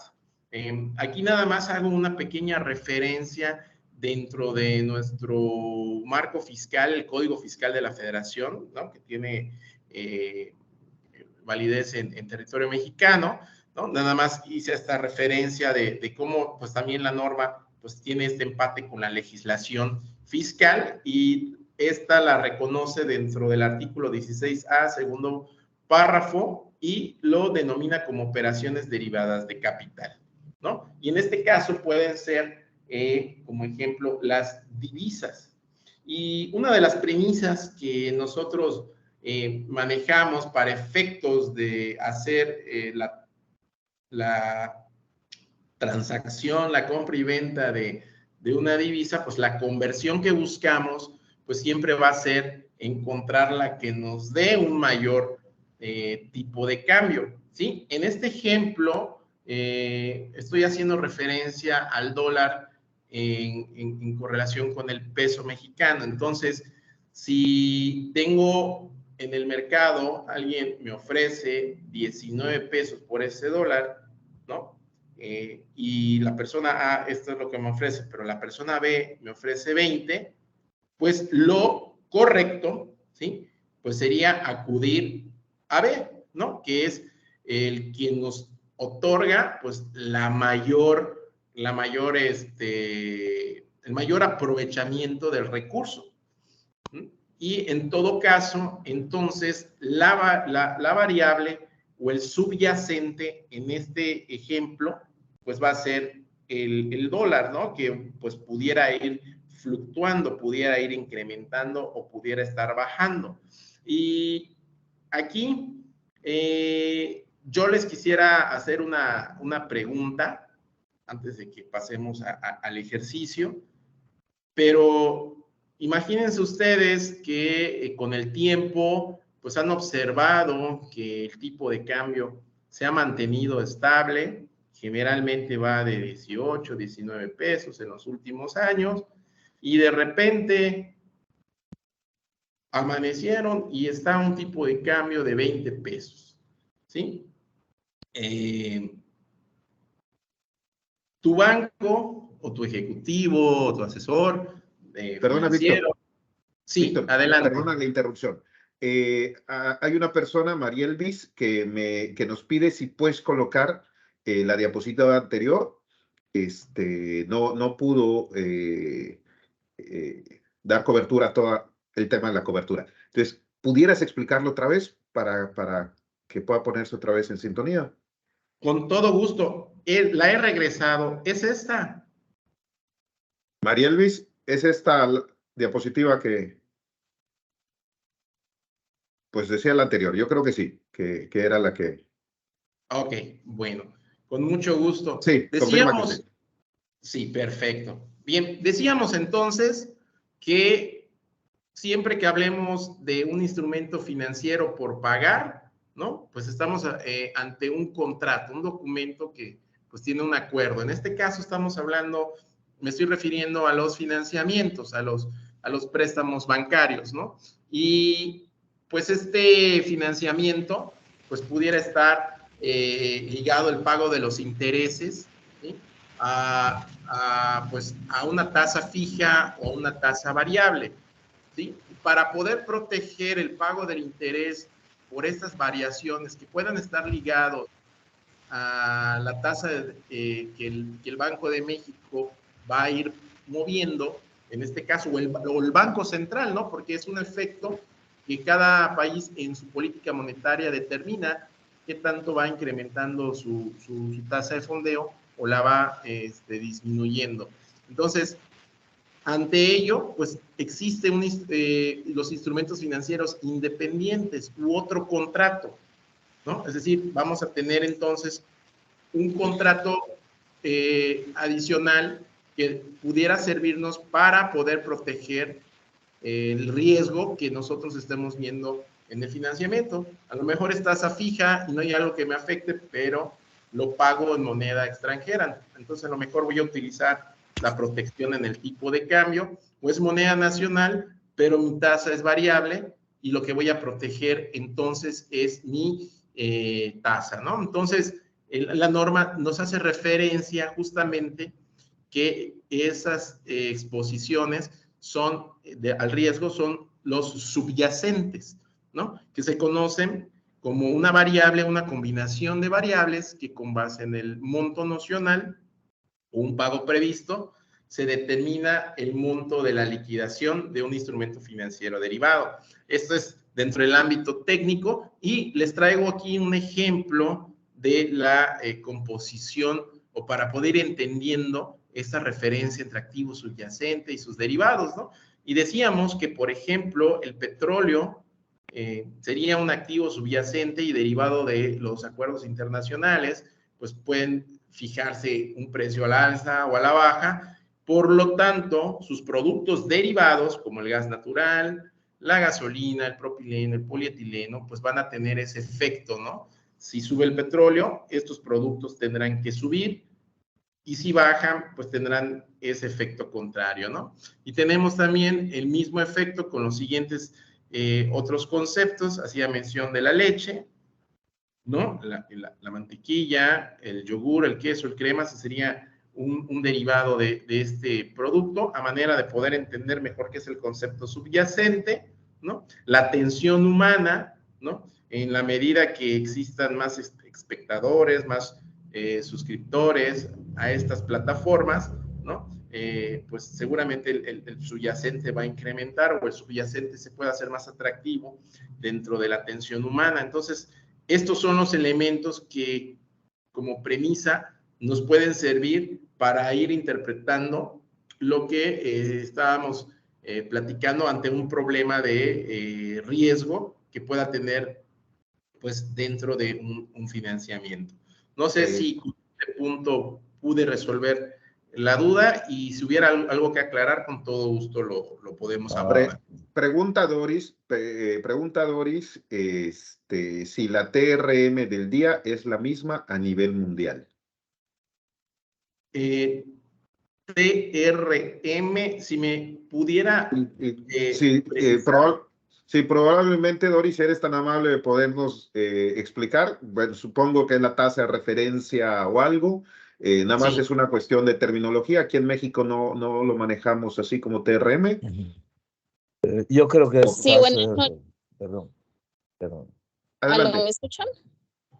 Aquí nada más hago una pequeña referencia dentro de nuestro marco fiscal, el Código Fiscal de la Federación, ¿no? Que tiene validez en territorio mexicano, ¿no? Nada más hice esta referencia de cómo, pues también la norma, pues tiene este empate con la legislación fiscal y esta la reconoce dentro del artículo 16A, segundo párrafo, y lo denomina como operaciones derivadas de capital, ¿no? Y en este caso pueden ser como ejemplo, las divisas. Y una de las premisas que nosotros manejamos para efectos de hacer la transacción, la compra y venta de una divisa, pues la conversión que buscamos, pues siempre va a ser encontrar la que nos dé un mayor tipo de cambio, ¿sí? En este ejemplo, estoy haciendo referencia al dólar en correlación con el peso mexicano. Entonces, si tengo en el mercado, alguien me ofrece 19 pesos por ese dólar, ¿no? Y la persona A, esto es lo que me ofrece, pero la persona B me ofrece 20, pues lo correcto, ¿sí? Pues sería acudir a B, ¿no? Que es quien nos otorga, pues, el mayor aprovechamiento del recurso. Y en todo caso, entonces, la variable o el subyacente en este ejemplo, pues va a ser el dólar, ¿no? Que pues pudiera ir fluctuando, pudiera ir incrementando o pudiera estar bajando. Y aquí yo les quisiera hacer una pregunta antes de que pasemos al ejercicio. pero imagínense ustedes que con el tiempo pues han observado que el tipo de cambio se ha mantenido estable, generalmente va de 18, 19 pesos en los últimos años, y de repente amanecieron y está un tipo de cambio de 20 pesos, ¿sí? Tu banco o tu ejecutivo o tu asesor Perdona, financiero. Víctor. Sí, Víctor, adelante. perdona la interrupción. Hay una persona, Marielvis, que nos pide si puedes colocar la diapositiva anterior. No pudo dar cobertura a todo el tema de la cobertura. Entonces, ¿pudieras explicarlo otra vez para que pueda ponerse otra vez en sintonía? Con todo gusto. La he regresado. ¿Es esta? Marielvis, ¿es esta diapositiva que pues decía la anterior? Yo creo que sí, que era la que... Ok, bueno, con mucho gusto. Sí, confirma que sí. Sí, perfecto. Bien, decíamos entonces que siempre que hablemos de un instrumento financiero por pagar, ¿no? Pues estamos ante un contrato, un documento que pues tiene un acuerdo. En este caso estamos hablando, me estoy refiriendo a los financiamientos, a los préstamos bancarios, ¿no? Y pues este financiamiento pues pudiera estar ligado al pago de los intereses, ¿sí? Pues a una tasa fija o una tasa variable, ¿sí? Para poder proteger el pago del interés por estas variaciones que puedan estar ligados a la tasa que el Banco de México va a ir moviendo, en este caso, o el Banco Central, ¿no? Porque es un efecto que cada país en su política monetaria determina qué tanto va incrementando su tasa de fondeo o la va disminuyendo. Entonces, ante ello, pues existen los instrumentos financieros independientes u otro contrato, ¿no? Es decir, vamos a tener entonces un contrato adicional que pudiera servirnos para poder proteger el riesgo que nosotros estemos viendo en el financiamiento. A lo mejor es tasa fija y no hay algo que me afecte, pero lo pago en moneda extranjera. Entonces, a lo mejor voy a utilizar la protección en el tipo de cambio, o es moneda nacional, pero mi tasa es variable y lo que voy a proteger entonces es mi tasa, ¿no? Entonces, la norma nos hace referencia justamente que esas exposiciones al riesgo son los subyacentes, ¿no? Que se conocen como una variable, una combinación de variables que con base en el monto nocional o un pago previsto, se determina el monto de la liquidación de un instrumento financiero derivado. Esto es dentro del ámbito técnico y les traigo aquí un ejemplo de la composición o para poder ir entendiendo esta referencia entre activo subyacente y sus derivados, ¿no? Y decíamos que, por ejemplo, el petróleo sería un activo subyacente y derivado de los acuerdos internacionales, pues pueden fijarse un precio al alza o a la baja. Por lo tanto, sus productos derivados, como el gas natural, la gasolina, el propileno, el polietileno, pues van a tener ese efecto, ¿no? Si sube el petróleo, estos productos tendrán que subir, y si bajan, pues tendrán ese efecto contrario, ¿no? Y tenemos también el mismo efecto con los siguientes otros conceptos. Hacía mención de la leche, ¿no? La mantequilla, el yogur, el queso, el crema, ese sería un derivado de este producto, a manera de poder entender mejor qué es el concepto subyacente, ¿no? La atención humana, ¿no? En la medida que existan más espectadores, más suscriptores a estas plataformas, ¿no? Pues seguramente el subyacente va a incrementar, o el subyacente se puede hacer más atractivo dentro de la atención humana. Entonces, estos son los elementos que, como premisa, nos pueden servir para ir interpretando lo que estábamos platicando ante un problema de riesgo que pueda tener, pues, dentro de un financiamiento. No sé si con este punto pude resolver la duda y si hubiera algo que aclarar, con todo gusto lo podemos abordar. Pregunta Doris, si la TRM del día es la misma a nivel mundial. TRM, si me pudiera... Sí, probablemente, Doris, eres tan amable de podernos explicar. Bueno, supongo que es la tasa de referencia o algo. Nada más es una cuestión de terminología. Aquí en México no lo manejamos así como TRM. Yo creo que es sí, tasa... bueno, Perdón. Adelante. ¿me escuchan?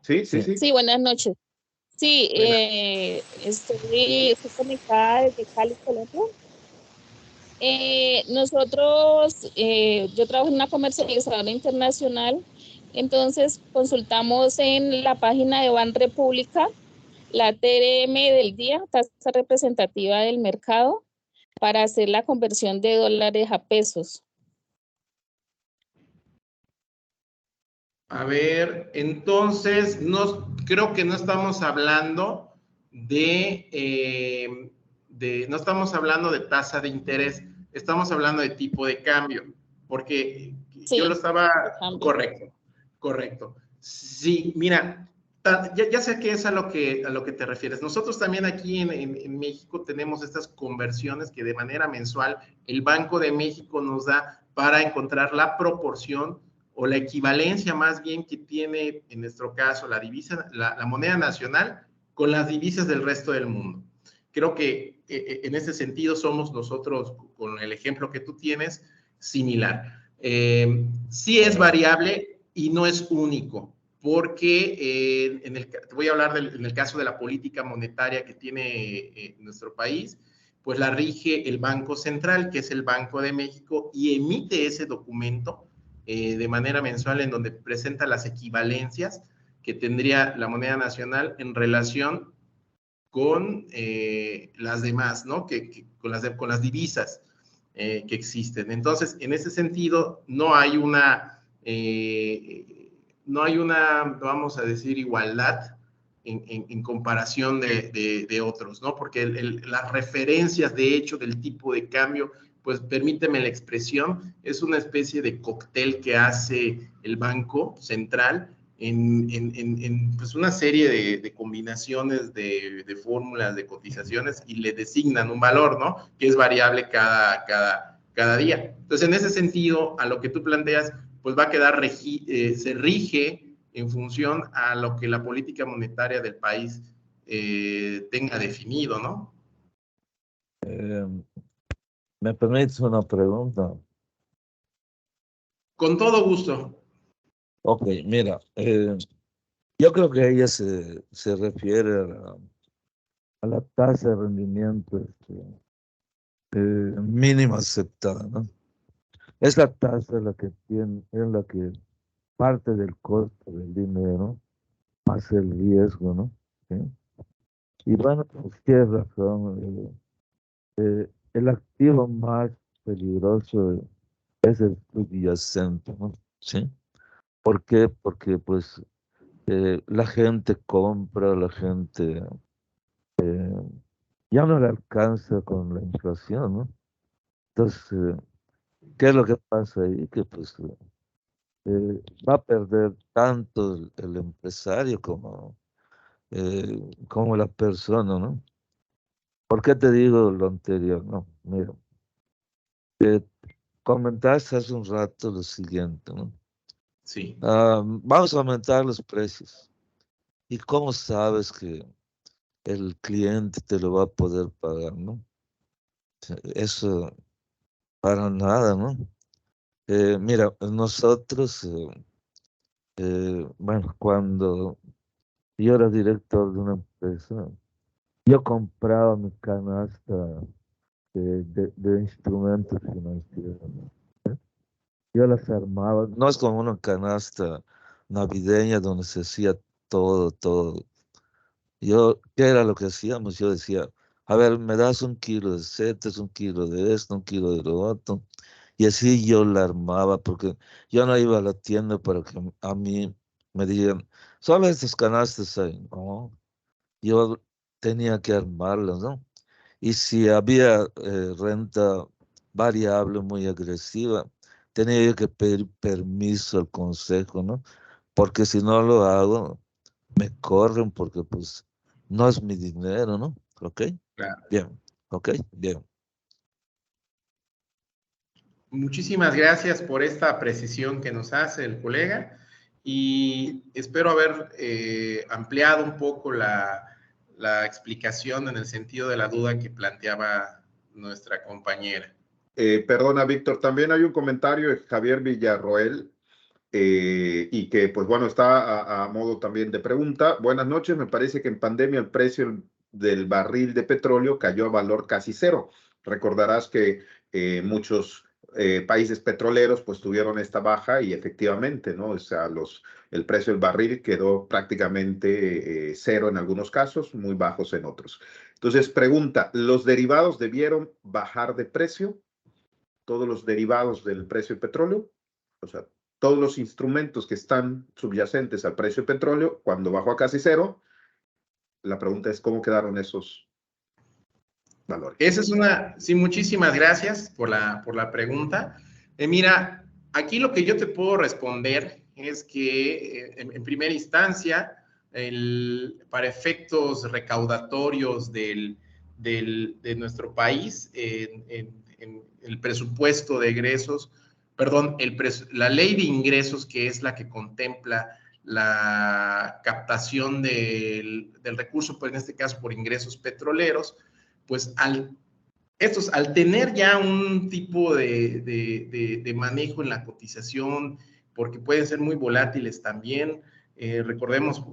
Sí. Sí, buenas noches. Sí, estoy conectada desde Cali, Colombia. Nosotros, yo trabajo en una comercializadora internacional, entonces consultamos en la página de Banrepública la TRM del día, tasa representativa del mercado, para hacer la conversión de dólares a pesos. A ver, entonces, creo que no estamos hablando no estamos hablando de tasa de interés, estamos hablando de tipo de cambio, porque sí, yo lo estaba... Correcto. Sí, mira, ya sé que es a lo que te refieres. Nosotros también aquí en México tenemos estas conversiones que de manera mensual el Banco de México nos da para encontrar la proporción o la equivalencia más bien que tiene en nuestro caso la divisa, la moneda nacional con las divisas del resto del mundo. Creo que en ese sentido somos nosotros, con el ejemplo que tú tienes, similar. Sí es variable y no es único, porque te voy a hablar en el caso de la política monetaria que tiene nuestro país, pues la rige el Banco Central, que es el Banco de México, y emite ese documento de manera mensual en donde presenta las equivalencias que tendría la moneda nacional en relación con las demás, ¿no? Con las divisas que existen. Entonces, en ese sentido, no hay una, vamos a decir, igualdad en comparación de otros, ¿no? Porque las referencias, de hecho, del tipo de cambio, pues permíteme la expresión, es una especie de cóctel que hace el Banco Central en pues una serie de combinaciones de fórmulas, de cotizaciones, y le designan un valor, ¿no? Que es variable cada día. Entonces, en ese sentido, a lo que tú planteas, pues va a quedar, se rige en función a lo que la política monetaria del país tenga definido, ¿no? ¿Me permites una pregunta? Con todo gusto. Ok, mira, yo creo que ella se refiere a la tasa de rendimiento mínima aceptada, ¿no? Esa tasa es la que parte del costo del dinero más el riesgo, ¿no? ¿Sí? Y bueno, pues tienes razón. El activo más peligroso es el subyacente, ¿no? ¿Sí? ¿Por qué? Porque pues la gente compra, la gente ya no le alcanza con la inflación, ¿no? Entonces, ¿qué es lo que pasa ahí? Que pues va a perder tanto el empresario como la persona, ¿no? ¿Por qué te digo lo anterior? No, mira, comentaste hace un rato lo siguiente, ¿no? Sí. Vamos a aumentar los precios. ¿Y cómo sabes que el cliente te lo va a poder pagar, no? Eso para nada, ¿no? Mira, nosotros, bueno, cuando yo era director de una empresa, yo compraba mi canasta de instrumentos financieros, ¿no? Yo las armaba, no es como una canasta navideña donde se hacía todo. ¿Qué era lo que hacíamos? Yo decía, a ver, me das 1 kilo de setas, 1 kilo de esto, 1 kilo de lo otro. Y así yo la armaba, porque yo no iba a la tienda para que a mí me digan, solo estas canastas hay, ¿no? Yo tenía que armarlas, ¿no? Y si había renta variable muy agresiva, tenía yo que pedir permiso al consejo, ¿no? Porque si no lo hago, me corren porque pues no es mi dinero, ¿no? ¿Ok? Claro. Bien, ok, bien. Muchísimas gracias por esta precisión que nos hace el colega y espero haber ampliado un poco la explicación en el sentido de la duda que planteaba nuestra compañera. Perdona, Víctor, también hay un comentario de Javier Villarroel y que, pues bueno, está a modo también de pregunta. Buenas noches, me parece que en pandemia el precio del barril de petróleo cayó a valor casi cero. Recordarás que muchos países petroleros pues tuvieron esta baja y efectivamente, ¿no? O sea, el precio del barril quedó prácticamente cero en algunos casos, muy bajos en otros. Entonces, pregunta, ¿los derivados debieron bajar de precio? Todos los derivados del precio del petróleo, o sea, todos los instrumentos que están subyacentes al precio del petróleo, cuando bajó a casi cero, la pregunta es cómo quedaron esos valores. Esa es sí, muchísimas gracias por la pregunta. Mira, aquí lo que yo te puedo responder es que en primera instancia, para efectos recaudatorios de nuestro país, en el presupuesto de egresos, perdón, la ley de ingresos, que es la que contempla la captación del recurso, pues en este caso por ingresos petroleros, pues al tener ya un tipo de manejo en la cotización, porque pueden ser muy volátiles también, recordemos,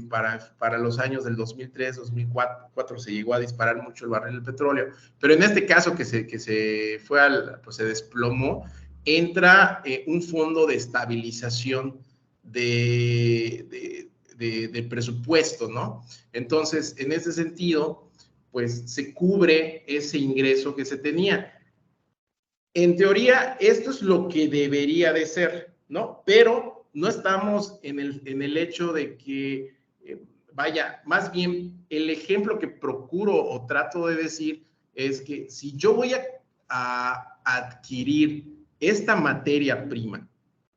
para los años del 2003, 2004 se llegó a disparar mucho el barril del petróleo, pero en este caso que se fue pues se desplomó, entra un fondo de estabilización del presupuesto, ¿no? Entonces, en ese sentido, pues se cubre ese ingreso que se tenía. En teoría, esto es lo que debería de ser, ¿no? Pero no estamos en el hecho de que, vaya, más bien el ejemplo que procuro o trato de decir es que si yo voy a adquirir esta materia prima,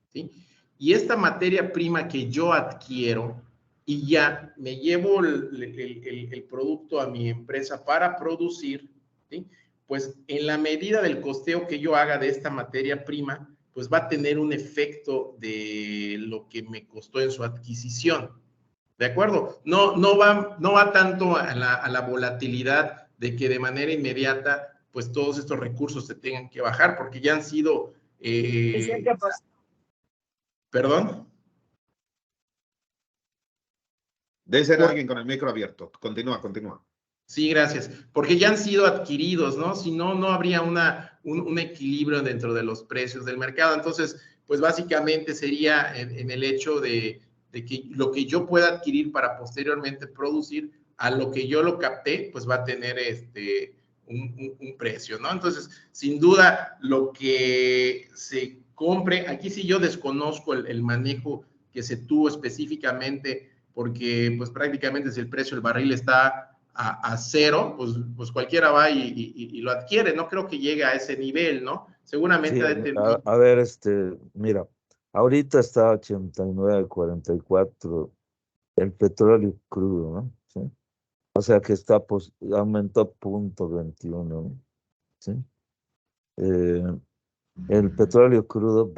¿sí? Y esta materia prima que yo adquiero y ya me llevo el producto a mi empresa para producir, ¿sí? Pues en la medida del costeo que yo haga de esta materia prima, pues va a tener un efecto de lo que me costó en su adquisición. ¿De acuerdo? No va tanto a la volatilidad de que de manera inmediata, pues todos estos recursos se tengan que bajar, porque ya han sido... ¿Perdón? Debe ser alguien con el micro abierto. Continúa. Sí, gracias. Porque ya han sido adquiridos, ¿no? Si no, no habría un equilibrio dentro de los precios del mercado. Entonces, pues básicamente sería en el hecho de que lo que yo pueda adquirir para posteriormente producir, a lo que yo lo capté, pues va a tener un precio, ¿no? Entonces, sin duda, lo que se compre, aquí sí yo desconozco el manejo que se tuvo específicamente, porque pues prácticamente si el precio del barril está a cero, pues cualquiera va y lo adquiere. No creo que llegue a ese nivel, ¿no? Seguramente Sí, a ver, mira, ahorita está 89.44 el petróleo crudo, ¿no? ¿Sí? O sea que aumentó 0.21, ¿no? ¿Sí? El petróleo crudo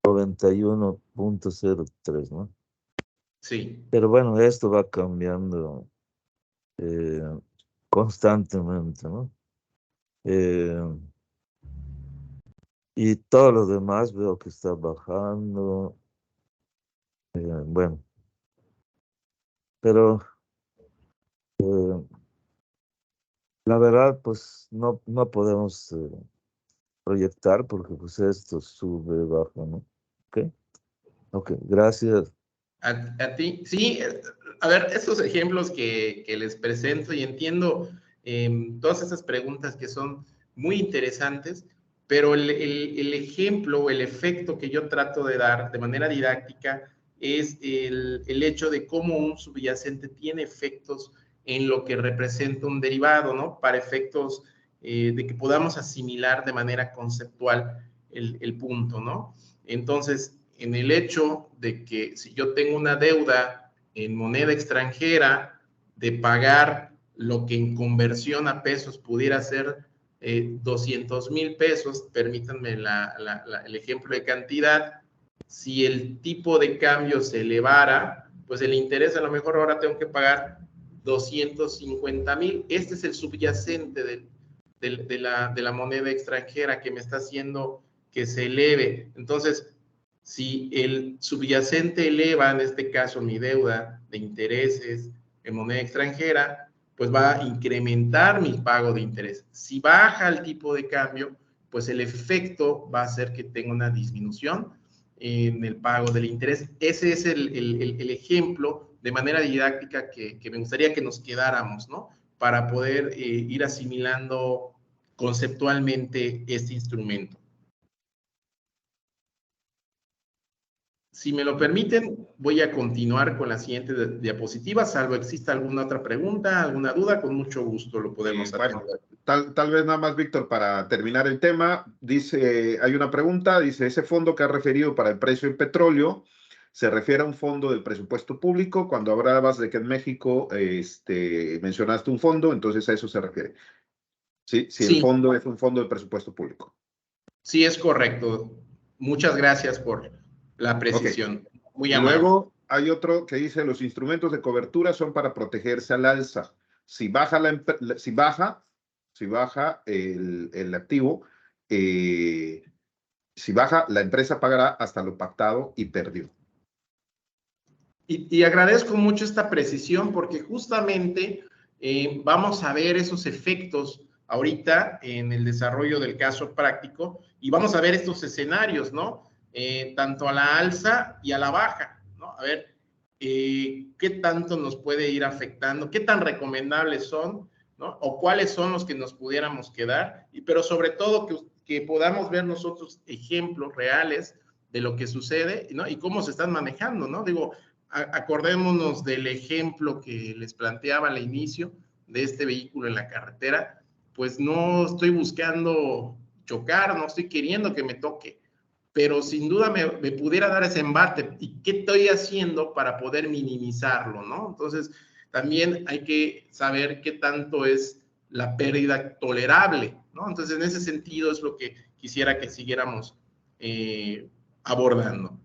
91.03, ¿no? Sí. Pero bueno, esto va cambiando constantemente, ¿no? Y todo lo demás veo que está bajando. Bueno, pero la verdad, pues no podemos proyectar porque pues esto sube, baja, ¿no? Ok, gracias. A ti, sí, a ver, estos ejemplos que les presento y entiendo todas esas preguntas que son muy interesantes, pero el ejemplo o el efecto que yo trato de dar de manera didáctica es el hecho de cómo un subyacente tiene efectos en lo que representa un derivado, ¿no? Para efectos de que podamos asimilar de manera conceptual el punto, ¿no? Entonces, en el hecho de que si yo tengo una deuda en moneda extranjera, de pagar lo que en conversión a pesos pudiera ser 200,000 pesos, permítanme el ejemplo de cantidad, si el tipo de cambio se elevara, pues el interés a lo mejor ahora tengo que pagar 250,000. Este es el subyacente de la moneda extranjera que me está haciendo que se eleve. Entonces, si el subyacente eleva, en este caso mi deuda de intereses en moneda extranjera, pues va a incrementar mi pago de interés. Si baja el tipo de cambio, pues el efecto va a ser que tenga una disminución en el pago del interés. Ese es el ejemplo de manera didáctica que me gustaría que nos quedáramos, ¿no? Para poder ir asimilando conceptualmente este instrumento. Si me lo permiten, voy a continuar con la siguiente diapositiva, salvo exista alguna otra pregunta, alguna duda, con mucho gusto lo podemos hacer. Bueno, tal vez nada más, Víctor, para terminar el tema, dice, hay una pregunta, dice, ese fondo que ha referido para el precio del petróleo, ¿se refiere a un fondo del presupuesto público? Cuando hablabas de que en México mencionaste un fondo, entonces a eso se refiere. Sí, si el fondo es un fondo del presupuesto público. Sí, es correcto. Muchas gracias por la precisión. Okay. Muy amable. Luego hay otro que dice, los instrumentos de cobertura son para protegerse al alza. Si baja el activo, si baja, la empresa pagará hasta lo pactado y perdió. Y agradezco mucho esta precisión porque justamente vamos a ver esos efectos ahorita en el desarrollo del caso práctico y vamos a ver estos escenarios, ¿no? Tanto a la alza y a la baja, ¿no? A ver, qué tanto nos puede ir afectando, qué tan recomendables son, ¿no? O cuáles son los que nos pudiéramos quedar, pero sobre todo que podamos ver nosotros ejemplos reales de lo que sucede, ¿no? Y cómo se están manejando, ¿no? Digo, acordémonos del ejemplo que les planteaba al inicio de este vehículo en la carretera, pues no estoy buscando chocar, no estoy queriendo que me toque, pero sin duda me pudiera dar ese embate. ¿Y qué estoy haciendo para poder minimizarlo, no? Entonces, también hay que saber qué tanto es la pérdida tolerable, ¿no? Entonces, en ese sentido es lo que quisiera que siguiéramos abordando.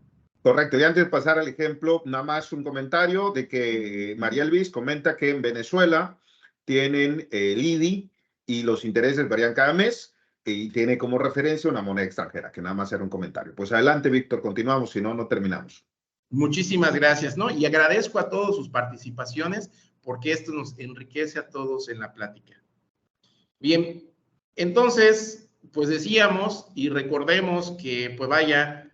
Correcto, y antes de pasar al ejemplo, nada más un comentario de que María Elvis comenta que en Venezuela tienen el IDI y los intereses varían cada mes y tiene como referencia una moneda extranjera, que nada más era un comentario. Pues adelante, Víctor, continuamos, si no, no terminamos. Muchísimas gracias, ¿no? Y agradezco a todos sus participaciones porque esto nos enriquece a todos en la plática. Bien, entonces, pues decíamos y recordemos que, pues vaya,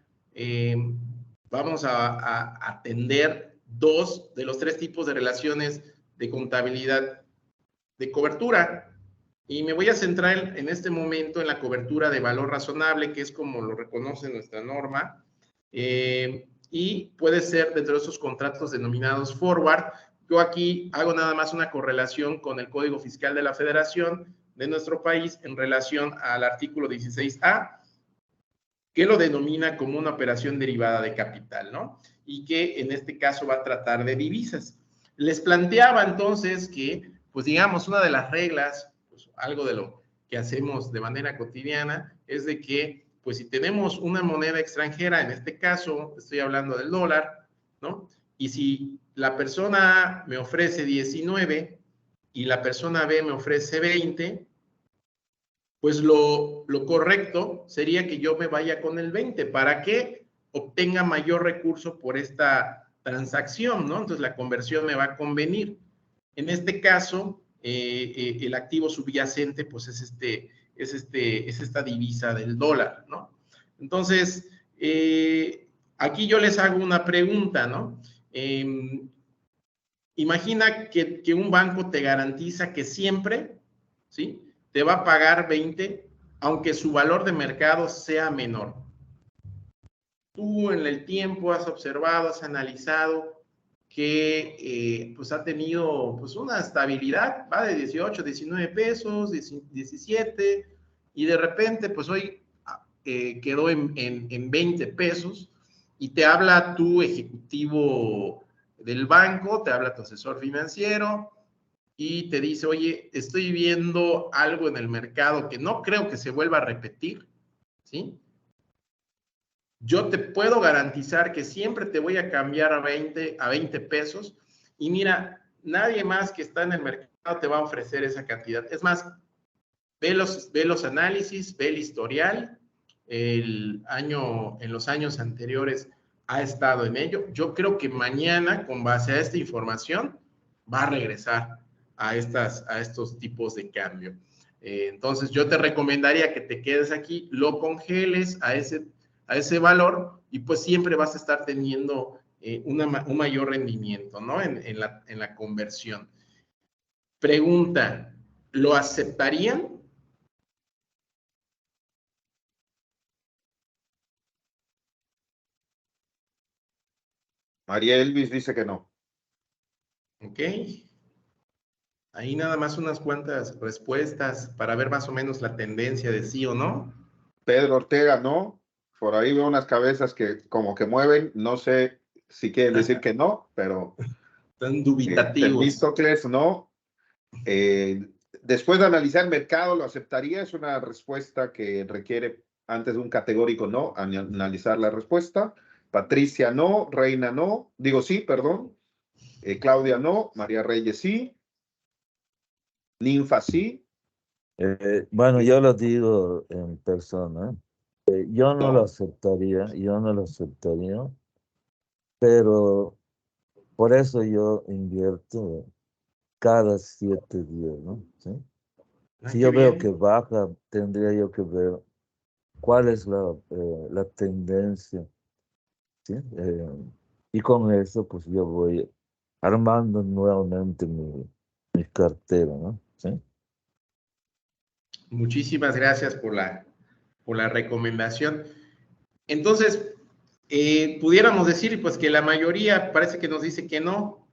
vamos a atender 2 de los 3 tipos de relaciones de contabilidad de cobertura. Y me voy a centrar en este momento en la cobertura de valor razonable, que es como lo reconoce nuestra norma, y puede ser dentro de esos contratos denominados forward. Yo aquí hago nada más una correlación con el Código Fiscal de la Federación de nuestro país en relación al artículo 16A, que lo denomina como una operación derivada de capital, ¿no? Y que en este caso va a tratar de divisas. Les planteaba entonces que, pues digamos, una de las reglas, pues algo de lo que hacemos de manera cotidiana, es de que, pues si tenemos una moneda extranjera, en este caso estoy hablando del dólar, ¿no? Y si la persona A me ofrece 19 y la persona B me ofrece 20, pues lo correcto sería que yo me vaya con el 20 para que obtenga mayor recurso por esta transacción, ¿no? Entonces la conversión me va a convenir. En este caso, el activo subyacente, pues es esta divisa del dólar, ¿no? Entonces, aquí yo les hago una pregunta, ¿no? Imagina que un banco te garantiza que siempre, ¿sí?, te va a pagar 20, aunque su valor de mercado sea menor. Tú en el tiempo has observado, has analizado que pues ha tenido pues una estabilidad, va de 18, 19 pesos, 17, y de repente pues hoy quedó en 20 pesos, y te habla tu ejecutivo del banco, te habla tu asesor financiero, y te dice, oye, estoy viendo algo en el mercado que no creo que se vuelva a repetir, ¿sí? Yo te puedo garantizar que siempre te voy a cambiar a 20 pesos, y mira, nadie más que está en el mercado te va a ofrecer esa cantidad. Es más, ve los análisis, ve el historial, en los años anteriores ha estado en ello. Yo creo que mañana, con base a esta información, va a regresar a estos tipos de cambio. Entonces, yo te recomendaría que te quedes aquí, lo congeles a ese valor, y pues siempre vas a estar teniendo un mayor rendimiento, ¿no? En la conversión. Pregunta, ¿lo aceptarían? María Elvis dice que no. Ok. Ahí nada más unas cuantas respuestas para ver más o menos la tendencia de sí o no. Pedro Ortega no. Por ahí veo unas cabezas que como que mueven. No sé si quieren decir que no, pero... Están dubitativos. Temístocles no. Después de analizar el mercado, ¿lo aceptaría? Es una respuesta que requiere, antes de un categórico no, analizar la respuesta. Patricia no, Reina no, digo sí, perdón. Claudia no, María Reyes sí. Ninfa sí. Bueno, yo lo digo en persona. Yo no lo aceptaría, pero por eso yo invierto cada 7 días, ¿no? ¿Sí? Si yo veo que baja, tendría yo que ver cuál es la tendencia, ¿sí? Y con eso, pues yo voy armando nuevamente mi cartera, ¿no? ¿Sí? Muchísimas gracias por la recomendación. Entonces, pudiéramos decir pues que la mayoría parece que nos dice que no.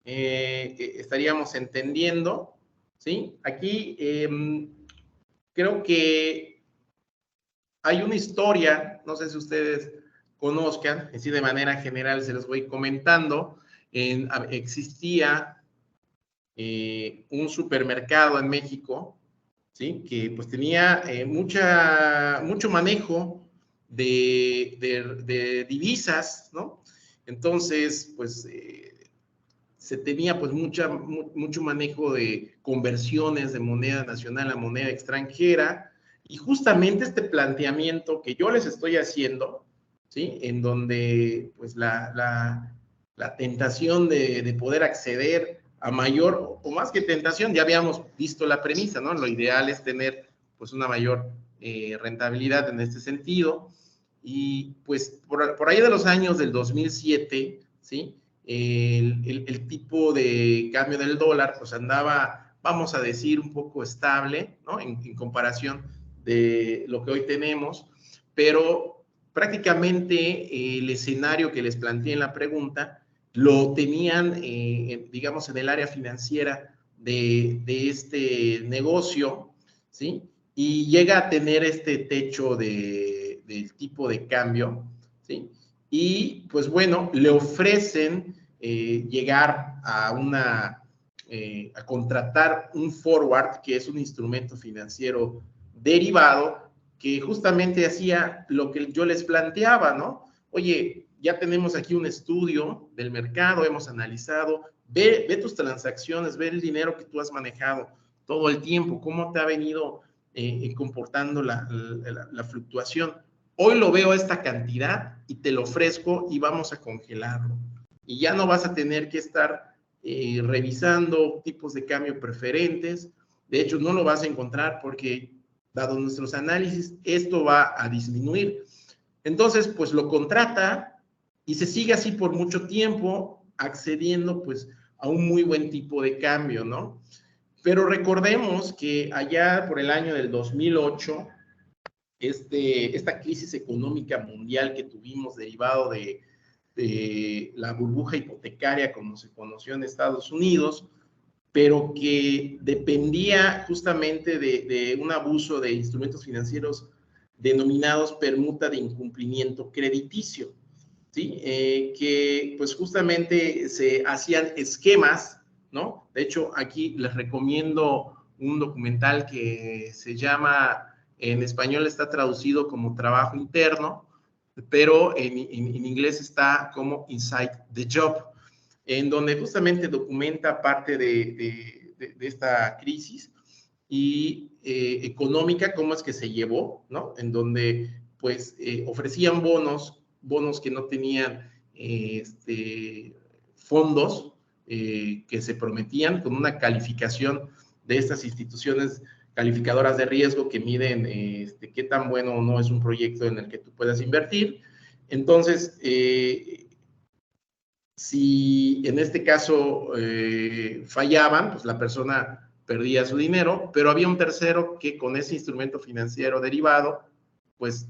Estaríamos entendiendo, ¿sí? Aquí creo que hay una historia, no sé si ustedes conozcan, así de manera general se los voy comentando. Existía un supermercado en México, ¿sí? Que pues tenía mucho manejo de divisas, ¿no? Entonces, pues se tenía pues mucho manejo de conversiones de moneda nacional a moneda extranjera, y justamente este planteamiento que yo les estoy haciendo, ¿sí? En donde pues la tentación de poder acceder a mayor, o más que tentación, ya habíamos visto la premisa, ¿no? Lo ideal es tener pues una mayor rentabilidad en este sentido, y pues por ahí de los años del 2007, ¿sí? El tipo de cambio del dólar pues andaba, vamos a decir, un poco estable, ¿no? En comparación de lo que hoy tenemos, pero prácticamente el escenario que les planteé en la pregunta lo tenían, digamos, en el área financiera de este negocio, ¿sí? Y llega a tener este techo del tipo de cambio, ¿sí? Y pues bueno, le ofrecen llegar a contratar un forward, que es un instrumento financiero derivado, que justamente hacía lo que yo les planteaba, ¿no? Oye, ya tenemos aquí un estudio del mercado, hemos analizado, ve tus transacciones, ve el dinero que tú has manejado todo el tiempo, cómo te ha venido comportando la fluctuación. Hoy lo veo a esta cantidad y te lo ofrezco y vamos a congelarlo. Y ya no vas a tener que estar revisando tipos de cambio preferentes. De hecho, no lo vas a encontrar porque, dado nuestros análisis, esto va a disminuir. Entonces, pues lo contrata y se sigue así por mucho tiempo, accediendo pues a un muy buen tipo de cambio, ¿no? Pero recordemos que allá por el año del 2008, esta crisis económica mundial que tuvimos derivado la burbuja hipotecaria como se conoció en Estados Unidos, pero que dependía justamente de un abuso de instrumentos financieros denominados permuta de incumplimiento crediticio, ¿sí? Que pues justamente se hacían esquemas, ¿no? De hecho, aquí les recomiendo un documental que se llama, en español está traducido como Trabajo Interno, pero en inglés está como Inside the Job, en donde justamente documenta parte de esta crisis y económica, cómo es que se llevó, ¿no? En donde pues ofrecían bonos que no tenían fondos que se prometían, con una calificación de estas instituciones calificadoras de riesgo que miden qué tan bueno o no es un proyecto en el que tú puedas invertir. Entonces, si en este caso fallaban, pues la persona perdía su dinero, pero había un tercero que con ese instrumento financiero derivado, pues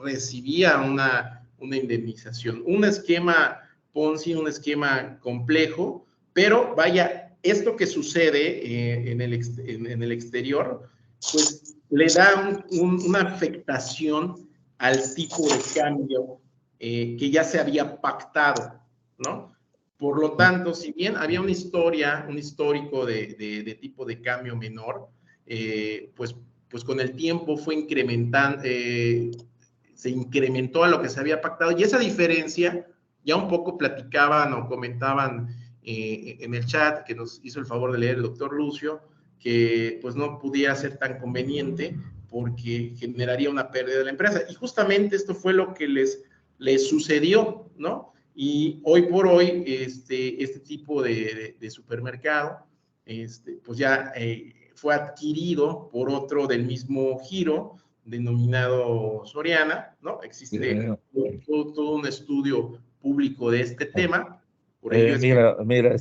recibía una indemnización. Un esquema Ponzi, un esquema complejo, pero vaya, esto que sucede en el exterior, pues le da una afectación al tipo de cambio que ya se había pactado, ¿no? Por lo tanto, si bien había una historia, un histórico de tipo de cambio menor, pues con el tiempo fue incrementando, se incrementó a lo que se había pactado, y esa diferencia ya un poco platicaban o comentaban en el chat que nos hizo el favor de leer el doctor Lucio, que pues no pudiera ser tan conveniente porque generaría una pérdida de la empresa. Y justamente esto fue lo que les sucedió, ¿no? Y hoy por hoy, este tipo de supermercado, pues ya fue adquirido por otro del mismo giro, denominado Soriana, ¿no? Existe todo un estudio público de este tema. Por ello mira,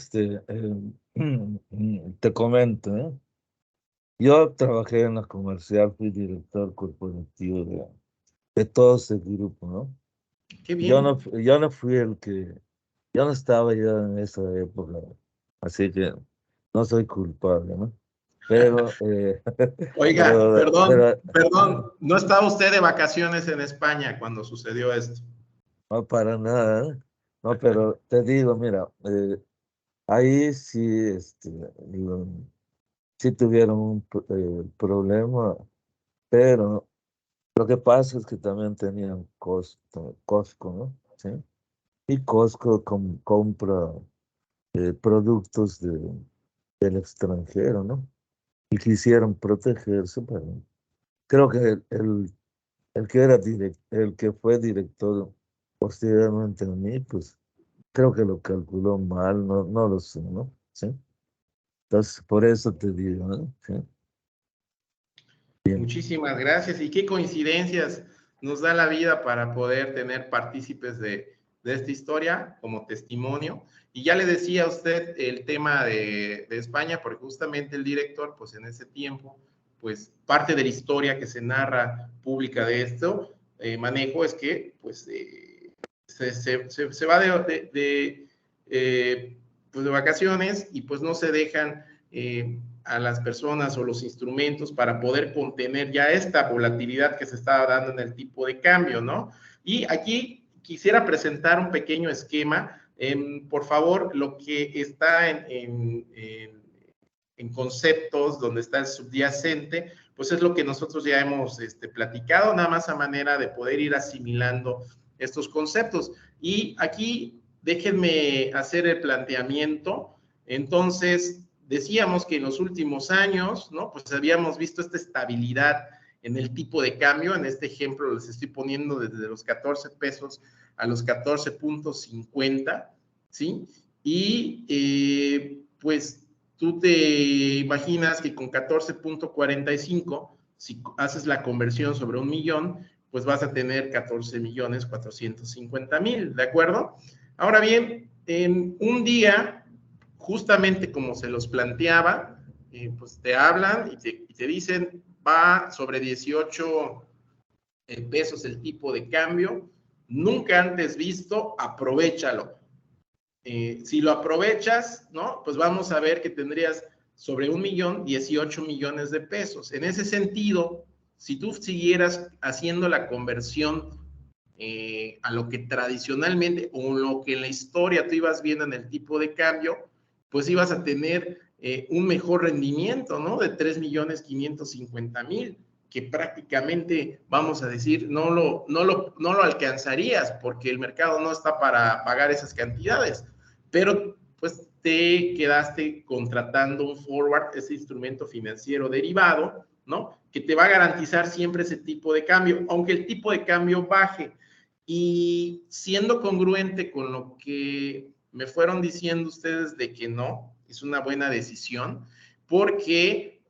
te comento, ¿eh? Yo trabajé en la comercial, fui director corporativo de todo ese grupo, ¿no? Qué bien. Yo no fui yo no estaba ya en esa época, así que no soy culpable, ¿no? Pero, oiga, perdón, ¿no estaba usted de vacaciones en España cuando sucedió esto? No, para nada, ¿eh? No, pero te digo, mira, ahí sí, sí tuvieron un problema, pero lo que pasa es que también tenían Costco, ¿no? ¿Sí? Y Costco compra productos del extranjero, ¿no? Y quisieron protegerse, pero creo que el que fue director posteriormente a mí, pues creo que lo calculó mal, no lo sé, ¿no? ¿Sí? Entonces, por eso te digo, ¿no? ¿Sí? Bien. Muchísimas gracias. Y qué coincidencias nos da la vida para poder tener partícipes de esta historia como testimonio. Y ya le decía a usted el tema de España, porque justamente el director, pues en ese tiempo, pues parte de la historia que se narra pública de esto, manejo, es que pues se va pues de vacaciones y pues no se dejan a las personas o los instrumentos para poder contener ya esta volatilidad que se estaba dando en el tipo de cambio, ¿no? Y aquí quisiera presentar un pequeño esquema. Por favor, lo que está en conceptos, donde está el subyacente, pues es lo que nosotros ya hemos platicado, nada más a manera de poder ir asimilando estos conceptos. Y aquí déjenme hacer el planteamiento. Entonces, decíamos que en los últimos años, ¿no? Pues habíamos visto esta estabilidad en el tipo de cambio. En este ejemplo les estoy poniendo desde los 14 pesos a los 14.50, ¿sí? Y pues tú te imaginas que con 14.45, si haces la conversión sobre 1 millón, pues vas a tener 14.450.000, ¿de acuerdo? Ahora bien, en un día, justamente como se los planteaba, pues te hablan y te dicen, va sobre 18 pesos el tipo de cambio, nunca antes visto, aprovéchalo. Si lo aprovechas, ¿no? Pues vamos a ver que tendrías sobre 1,018 millones de pesos. En ese sentido, si tú siguieras haciendo la conversión a lo que tradicionalmente o lo que en la historia tú ibas viendo en el tipo de cambio, pues ibas a tener un mejor rendimiento, ¿no? De 3,550,000, que prácticamente, vamos a decir, no lo alcanzarías porque el mercado no está para pagar esas cantidades, pero pues te quedaste contratando un forward, ese instrumento financiero derivado, ¿no? Que te va a garantizar siempre ese tipo de cambio, aunque el tipo de cambio baje. Y siendo congruente con lo que me fueron diciendo ustedes de que no, es una buena decisión, porque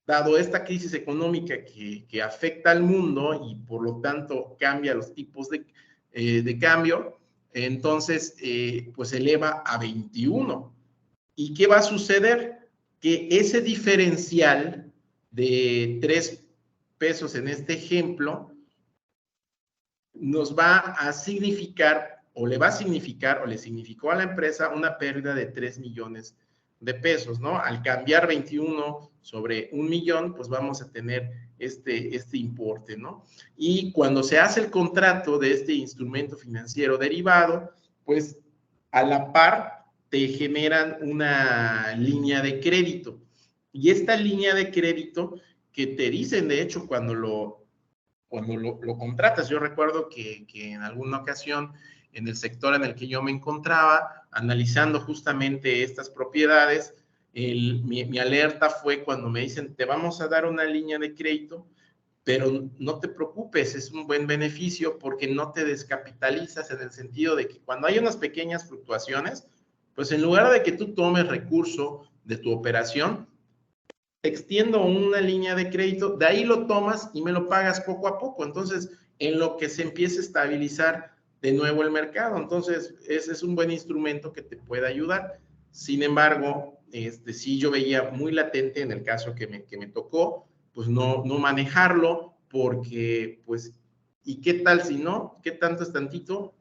dado esta crisis económica que afecta al mundo y por lo tanto cambia los tipos de cambio, entonces pues eleva a 21. ¿Y qué va a suceder? Que ese diferencial de 3 pesos en este ejemplo nos va a significar, o le va a significar, o le significó a la empresa una pérdida de 3 millones de pesos, ¿no? Al cambiar 21 sobre 1 millón, pues vamos a tener este importe, ¿no? Y cuando se hace el contrato de este instrumento financiero derivado, pues a la par te generan una línea de crédito. Y esta línea de crédito que te dicen, de hecho, cuando lo contratas. Yo recuerdo que en alguna ocasión en el sector en el que yo me encontraba, analizando justamente estas propiedades, mi alerta fue cuando me dicen, te vamos a dar una línea de crédito, pero no te preocupes, es un buen beneficio porque no te descapitalizas, en el sentido de que cuando hay unas pequeñas fluctuaciones, pues en lugar de que tú tomes recurso de tu operación, extiendo una línea de crédito, de ahí lo tomas y me lo pagas poco a poco. Entonces, en lo que se empieza a estabilizar de nuevo el mercado. Entonces, ese es un buen instrumento que te puede ayudar. Sin embargo, sí yo veía muy latente en el caso que me tocó, pues no manejarlo, porque, pues, ¿y qué tal si no? ¿Qué tanto es tantito?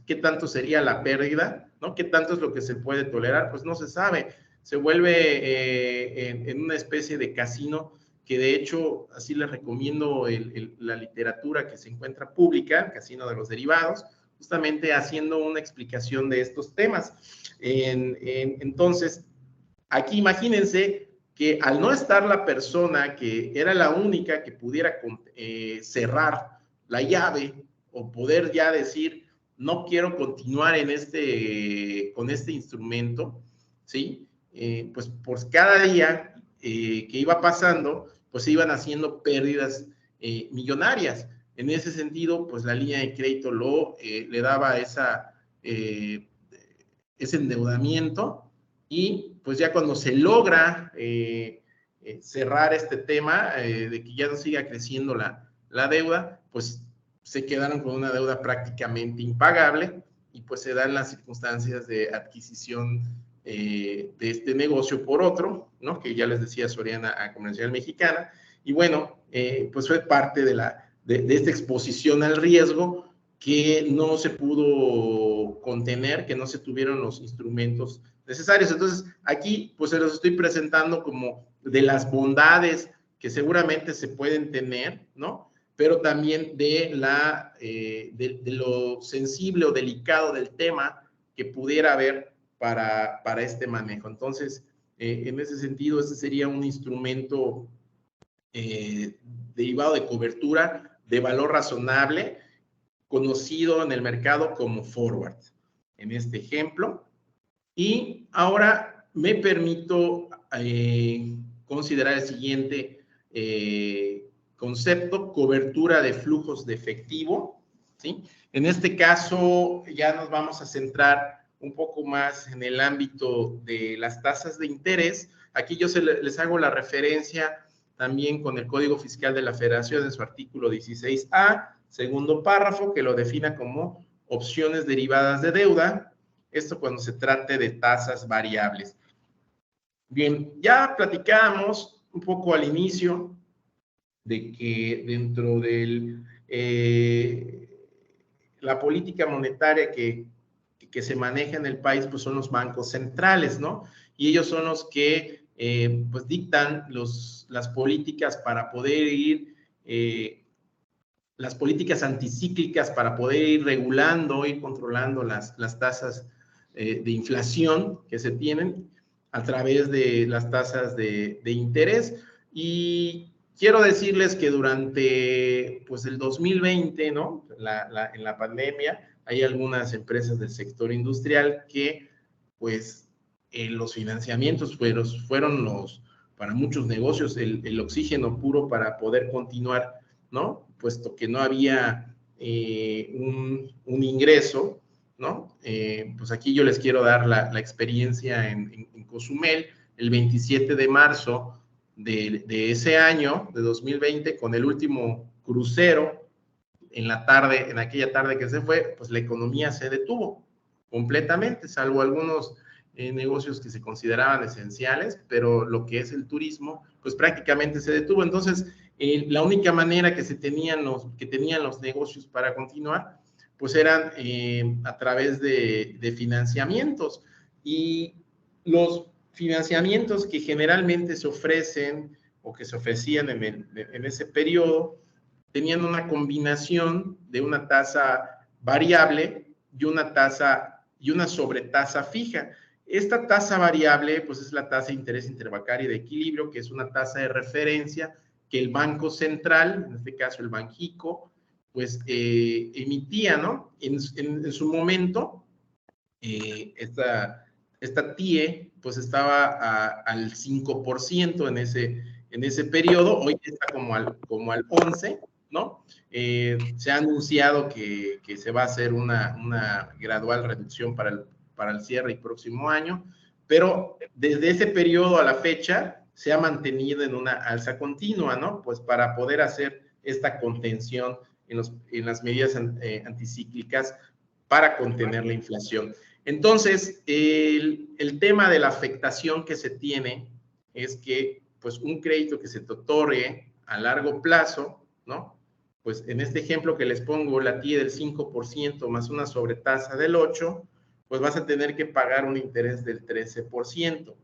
¿Qué tanto sería la pérdida? ¿No? ¿Qué tanto es lo que se puede tolerar? Pues no se sabe. Se vuelve en una especie de casino, que de hecho así les recomiendo la literatura que se encuentra pública, Casino de los Derivados, justamente haciendo una explicación de estos temas. Entonces, aquí imagínense que al no estar la persona que era la única que pudiera cerrar la llave o poder ya decir, no quiero continuar con este instrumento, ¿sí? Pues por cada día que iba pasando, pues se iban haciendo pérdidas millonarias. En ese sentido, pues la línea de crédito le daba ese endeudamiento, y pues ya cuando se logra cerrar este tema de que ya no siga creciendo la deuda, pues se quedaron con una deuda prácticamente impagable, y pues se dan las circunstancias de adquisición de este negocio por otro, ¿no? Que ya les decía, Soriana a Comercial Mexicana, y bueno, pues fue parte de esta exposición al riesgo que no se pudo contener, que no se tuvieron los instrumentos necesarios. Entonces, aquí pues se los estoy presentando como de las bondades que seguramente se pueden tener, ¿no? Pero también de lo sensible o delicado del tema que pudiera haber para este manejo. Entonces, en ese sentido, este sería un instrumento derivado de cobertura de valor razonable, conocido en el mercado como forward, en este ejemplo. Y ahora me permito considerar el siguiente concepto: cobertura de flujos de efectivo, ¿sí? En este caso ya nos vamos a centrar un poco más en el ámbito de las tasas de interés. Aquí yo les hago la referencia también con el Código Fiscal de la Federación en su artículo 16A, segundo párrafo, que lo defina como opciones derivadas de deuda. Esto cuando se trate de tasas variables. Bien, ya platicábamos un poco al inicio de que dentro del la política monetaria que se maneja en el país, pues son los bancos centrales, ¿no? Y ellos son los que pues dictan las políticas para poder ir, las políticas anticíclicas para poder ir regulando, ir controlando las tasas de inflación que se tienen a través de las tasas de interés. Y quiero decirles que durante pues, el 2020, ¿no? En la pandemia, hay algunas empresas del sector industrial que, pues, los financiamientos fueron para muchos negocios, el oxígeno puro para poder continuar, ¿no? Puesto que no había un ingreso, ¿no? Pues aquí yo les quiero dar la experiencia en Cozumel, el 27 de marzo de ese año, de 2020, con el último crucero, en aquella tarde que se fue, pues la economía se detuvo completamente, salvo algunos negocios que se consideraban esenciales, pero lo que es el turismo, pues prácticamente se detuvo. Entonces, la única manera que tenían los negocios para continuar, pues eran a través de financiamientos. Y los financiamientos que generalmente se ofrecen o que se ofrecían en ese periodo, tenían una combinación de una tasa variable y una sobretasa fija. Esta tasa variable, pues es la tasa de interés interbancario de equilibrio, que es una tasa de referencia que el Banco Central, en este caso el Banxico, pues emitía, ¿no? En su momento, esta TIE, pues estaba al 5% en ese periodo, hoy está como al 11%, ¿no? Se ha anunciado que se va a hacer una gradual reducción para el cierre y próximo año, pero desde ese periodo a la fecha se ha mantenido en una alza continua, ¿no? Pues para poder hacer esta contención en las medidas anticíclicas para contener la inflación. Entonces, el tema de la afectación que se tiene es que, pues, un crédito que se te otorgue a largo plazo, ¿no? Pues, en este ejemplo que les pongo, la TIE del 5% más una sobretasa del 8%, pues vas a tener que pagar un interés del 13%.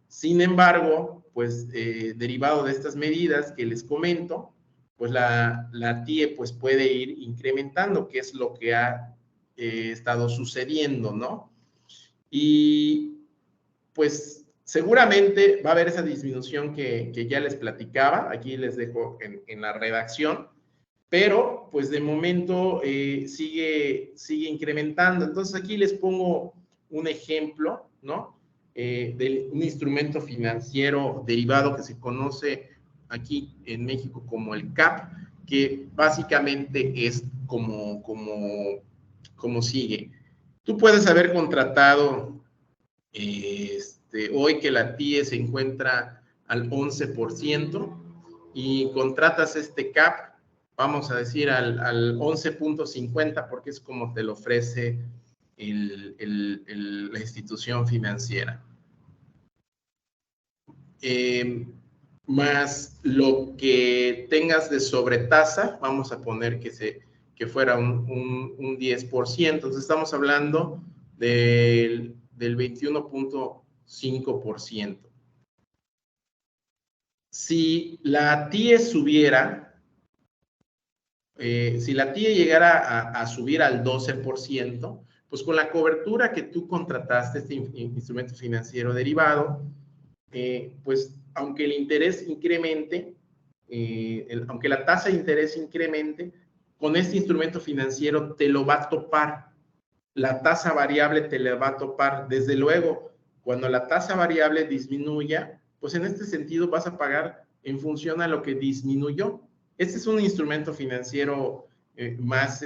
Sin embargo, pues, derivado de estas medidas que les comento, pues la TIE pues, puede ir incrementando, que es lo que ha estado sucediendo, ¿no? Y pues seguramente va a haber esa disminución que ya les platicaba, aquí les dejo en la redacción, pero pues de momento sigue incrementando. Entonces aquí les pongo un ejemplo, ¿no? De un instrumento financiero derivado que se conoce aquí en México como el CAP, que básicamente es como sigue. Tú puedes haber contratado hoy que la TIE se encuentra al 11% y contratas este CAP, vamos a decir al 11.50 porque es como te lo ofrece la institución financiera. Más lo que tengas de sobretasa, vamos a poner que fuera un 10%, entonces estamos hablando del 21.5%. Si la TIE subiera, si la TIE llegara a subir al 12%, pues con la cobertura que tú contrataste, este instrumento financiero derivado, pues aunque el interés incremente, aunque la tasa de interés incremente, con este instrumento financiero te lo va a topar. La tasa variable te la va a topar. Desde luego, cuando la tasa variable disminuya, pues en este sentido vas a pagar en función a lo que disminuyó. Este es un instrumento financiero más,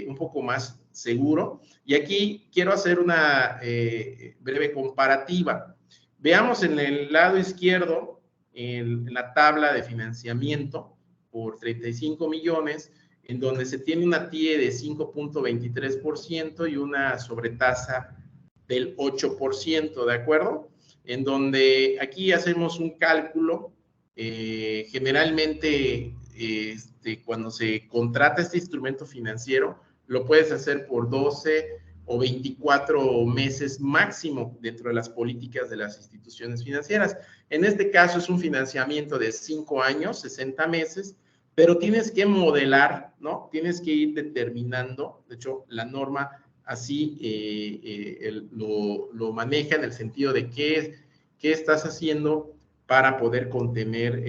un poco más seguro. Y aquí quiero hacer una breve comparativa. Veamos en el lado izquierdo, en la tabla de financiamiento por 35 millones, en donde se tiene una TIE de 5.23% y una sobretasa del 8%, ¿de acuerdo? En donde aquí hacemos un cálculo, generalmente cuando se contrata este instrumento financiero, lo puedes hacer por 12 o 24 meses máximo dentro de las políticas de las instituciones financieras. En este caso es un financiamiento de 5 años, 60 meses, pero tienes que modelar, ¿no? Tienes que ir determinando, de hecho, la norma así lo maneja en el sentido de qué estás haciendo para poder contener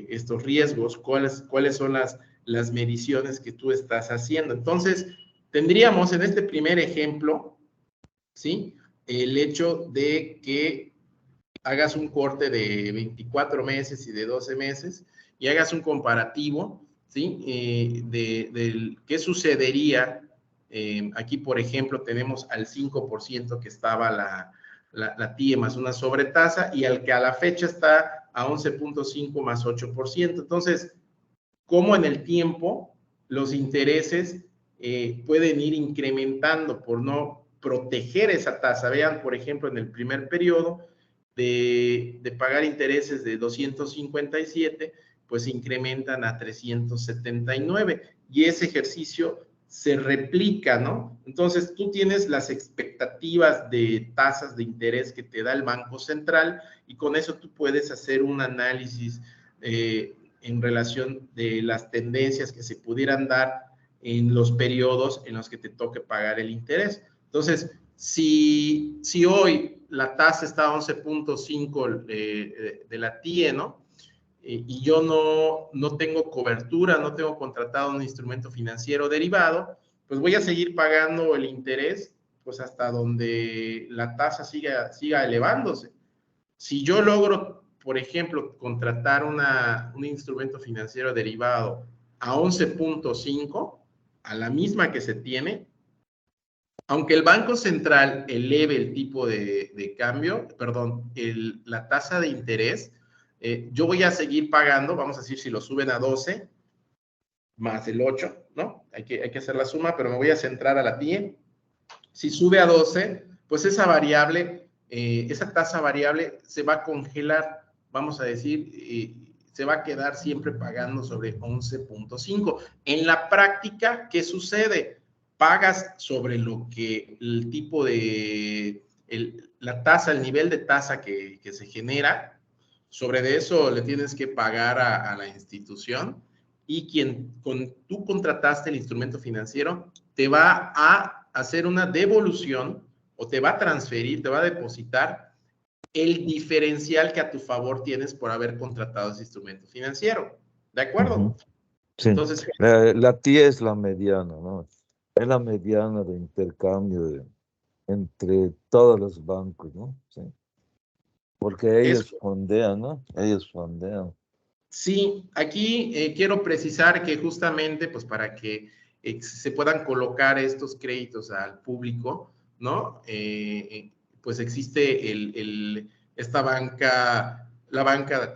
estos riesgos, cuáles son las mediciones que tú estás haciendo. Entonces, tendríamos en este primer ejemplo, ¿sí? El hecho de que hagas un corte de 24 meses y de 12 meses y hagas un comparativo, ¿sí? De qué sucedería. Aquí, por ejemplo, tenemos al 5% que estaba la TIE más una sobretasa y al que a la fecha está a 11.5 más 8%. Entonces, ¿cómo en el tiempo los intereses pueden ir incrementando por no proteger esa tasa? Vean, por ejemplo, en el primer periodo de pagar intereses de 257, pues se incrementan a 379 y ese ejercicio se replica, ¿no? Entonces, tú tienes las expectativas de tasas de interés que te da el Banco Central y con eso tú puedes hacer un análisis en relación de las tendencias que se pudieran dar en los periodos en los que te toque pagar el interés. Entonces, si hoy la tasa está a 11.5 de la TIE, ¿no? Y yo no tengo cobertura, no tengo contratado un instrumento financiero derivado, pues voy a seguir pagando el interés pues hasta donde la tasa siga elevándose. Si yo logro, por ejemplo, contratar un instrumento financiero derivado a 11.5, a la misma que se tiene, aunque el Banco Central eleve el tipo de cambio, perdón, la tasa de interés, yo voy a seguir pagando, vamos a decir, si lo suben a 12, más el 8, ¿no? Hay que hacer la suma, pero me voy a centrar a la TIE. Si sube a 12, pues esa variable, esa tasa variable se va a congelar, vamos a decir, se va a quedar siempre pagando sobre 11.5. En la práctica, ¿qué sucede? Pagas sobre lo que el tipo de, la tasa, el nivel de tasa que se genera, sobre de eso le tienes que pagar a la institución y tú contrataste el instrumento financiero te va a hacer una devolución o te va a transferir, te va a depositar el diferencial que a tu favor tienes por haber contratado ese instrumento financiero. ¿De acuerdo? Sí. Entonces, la TIE es la mediana, ¿no? Es la mediana de intercambio entre todos los bancos, ¿no? Sí. Porque ellos fondean, ¿no? Ellos fondean. Sí, aquí quiero precisar que justamente, pues para que se puedan colocar estos créditos al público, ¿no? Pues existe esta banca, la banca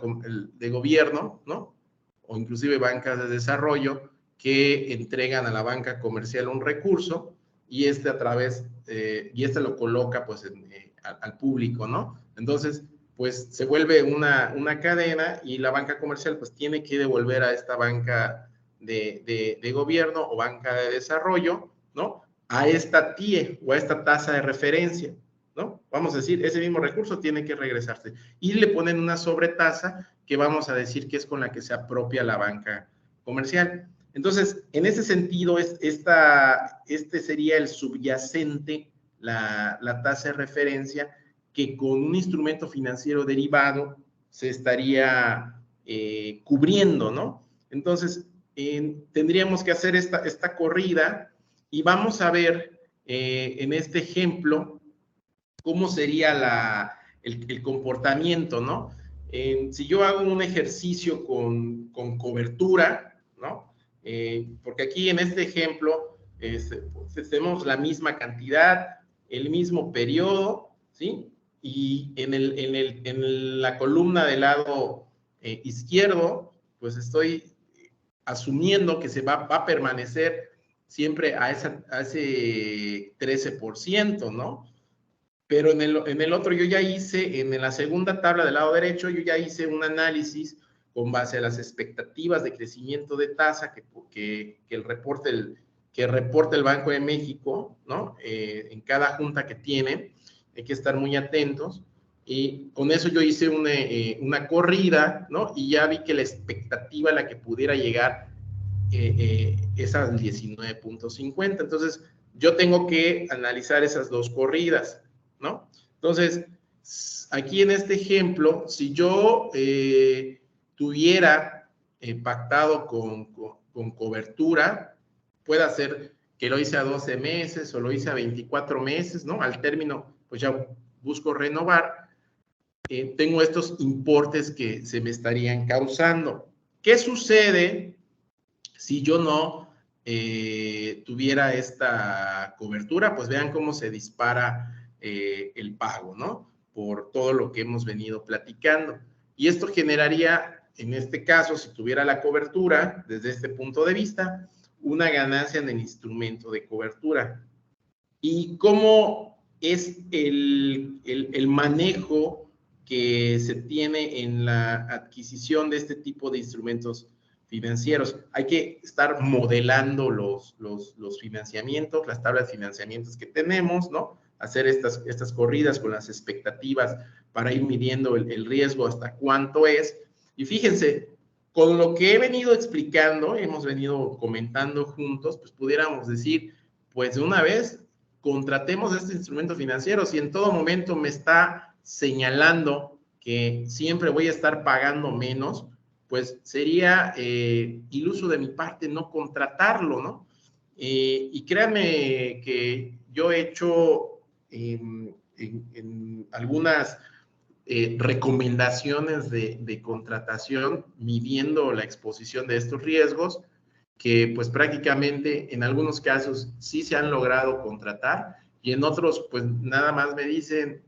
de gobierno, ¿no? O inclusive bancas de desarrollo que entregan a la banca comercial un recurso y a través, y lo coloca pues al público, ¿no? Entonces, pues se vuelve una cadena y la banca comercial pues tiene que devolver a esta banca de gobierno o banca de desarrollo, ¿no? A esta TIE o a esta tasa de referencia, ¿no? Vamos a decir, ese mismo recurso tiene que regresarse. Y le ponen una sobretasa que vamos a decir que es con la que se apropia la banca comercial. Entonces, en ese sentido, este sería el subyacente, la tasa de referencia, que con un instrumento financiero derivado se estaría cubriendo, ¿no? Entonces, tendríamos que hacer esta corrida y vamos a ver en este ejemplo cómo sería el comportamiento, ¿no? Si yo hago un ejercicio con cobertura, ¿no? Porque aquí en este ejemplo pues, tenemos la misma cantidad, el mismo periodo, ¿sí? Y en la columna del lado izquierdo, pues estoy asumiendo que se va a permanecer siempre a ese 13%, ¿no? Pero en el otro yo ya hice, en la segunda tabla del lado derecho, yo ya hice un análisis con base a las expectativas de crecimiento de tasa que el reporte que reporta el Banco de México, ¿no? En cada junta que tiene, hay que estar muy atentos. Y con eso yo hice una corrida, ¿no? Y ya vi que la expectativa a la que pudiera llegar es al 19.50. Entonces, yo tengo que analizar esas dos corridas, ¿no? Entonces, aquí en este ejemplo, si yo tuviera pactado con cobertura, puede ser que lo hice a 12 meses o lo hice a 24 meses, ¿no? Al término, pues ya busco renovar. Tengo estos importes que se me estarían causando. ¿Qué sucede si yo no tuviera esta cobertura? Pues vean cómo se dispara el pago, ¿no? Por todo lo que hemos venido platicando. Y esto generaría, en este caso, si tuviera la cobertura, desde este punto de vista, una ganancia en el instrumento de cobertura. ¿Y cómo es el manejo que se tiene en la adquisición de este tipo de instrumentos financieros? Hay que estar modelando los financiamientos, las tablas de financiamientos que tenemos, ¿no? Hacer estas corridas con las expectativas para ir midiendo el riesgo hasta cuánto es. Y fíjense, con lo que he venido explicando, hemos venido comentando juntos, pues pudiéramos decir, pues de una vez, contratemos este instrumento financiero. Si en todo momento me está señalando que siempre voy a estar pagando menos, pues sería iluso de mi parte no contratarlo, ¿no? Y créanme que yo he hecho en algunas recomendaciones de contratación midiendo la exposición de estos riesgos, que pues prácticamente en algunos casos sí se han logrado contratar y en otros pues nada más me dicen,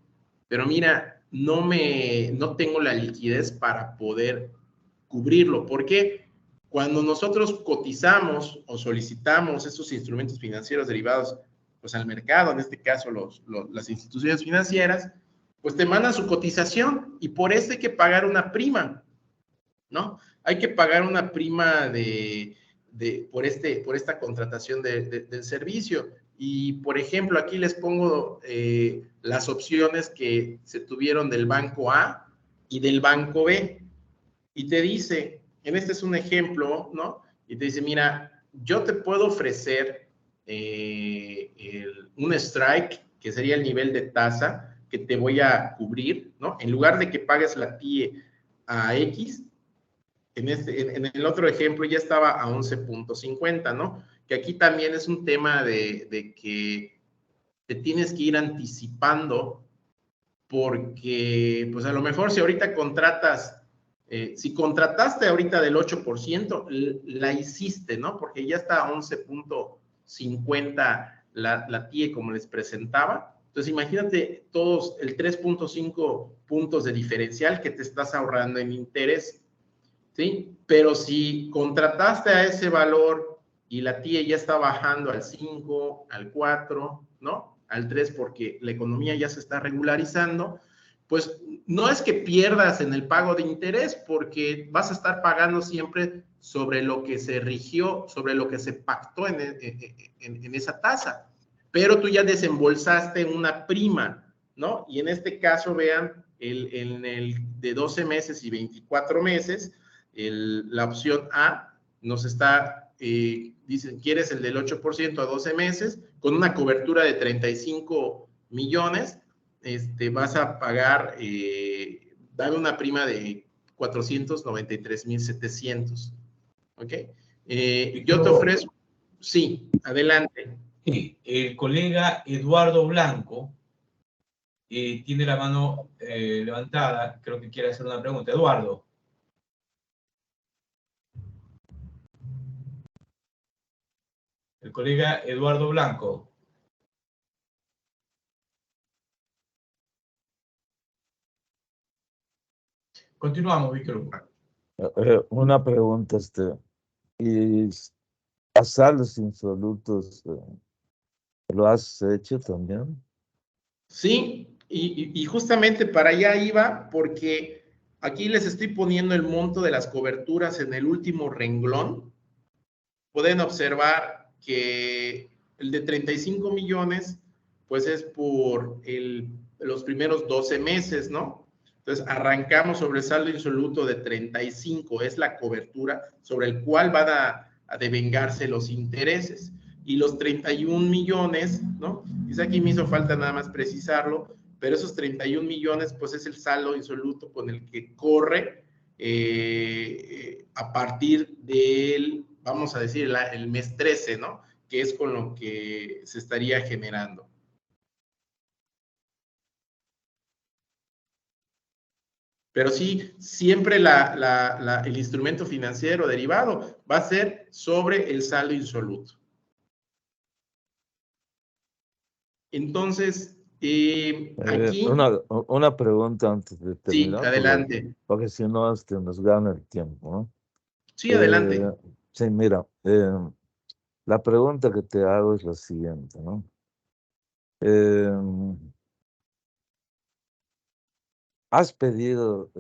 pero mira, no tengo la liquidez para poder cubrirlo. ¿Por qué? Cuando nosotros cotizamos o solicitamos estos instrumentos financieros derivados pues al mercado, en este caso las instituciones financieras, pues te mandan su cotización y por eso hay que pagar una prima, ¿no? Hay que pagar una prima por esta contratación del servicio. Y, por ejemplo, aquí les pongo las opciones que se tuvieron del banco A y del banco B. Y te dice, en este es un ejemplo, ¿no? Y te dice, mira, yo te puedo ofrecer un strike, que sería el nivel de tasa que te voy a cubrir, ¿no? En lugar de que pagues la TIE a X, en el otro ejemplo ya estaba a 11.50, ¿no? Que aquí también es un tema de que te tienes que ir anticipando porque, pues a lo mejor si ahorita contratas, si contrataste ahorita del 8%, la hiciste, ¿no? Porque ya está a 11.50 la TIE como les presentaba. Entonces, imagínate todos el 3.5 puntos de diferencial que te estás ahorrando en interés, ¿sí? Pero si contrataste a ese valor y la TIE ya está bajando al 5, al 4, ¿no? Al 3 porque la economía ya se está regularizando, pues no es que pierdas en el pago de interés porque vas a estar pagando siempre sobre lo que se rigió, sobre lo que se pactó en esa tasa. Pero tú ya desembolsaste una prima, ¿no? Y en este caso, vean, en el de 12 meses y 24 meses, la opción A nos está, dicen, ¿quieres el del 8% a 12 meses? Con una cobertura de 35 millones, vas a pagar, dame una prima de 493,700, ¿ok? Yo te ofrezco, sí, adelante. Sí, el colega Eduardo Blanco tiene la mano levantada, creo que quiere hacer una pregunta. Eduardo. El colega Eduardo Blanco. Continuamos, Víctor. Una pregunta, ¿y asaltos insolutos lo has hecho también? Sí, y justamente para allá iba, porque aquí les estoy poniendo el monto de las coberturas en el último renglón. Pueden observar que el de 35 millones, pues es por los primeros 12 meses, ¿no? Entonces, arrancamos sobre el saldo insoluto de 35, es la cobertura sobre el cual van a devengarse los intereses. Y los 31 millones, ¿no? Quizá aquí me hizo falta nada más precisarlo, pero esos 31 millones, pues es el saldo insoluto con el que corre a partir del, vamos a decir, el mes 13, ¿no? Que es con lo que se estaría generando. Pero sí, siempre el instrumento financiero derivado va a ser sobre el saldo insoluto. Entonces, aquí... Una pregunta antes de terminar. Sí, adelante. Porque si no, nos gana el tiempo, ¿no? Sí, adelante. Sí, mira, la pregunta que te hago es la siguiente, ¿no? ¿Has pedido,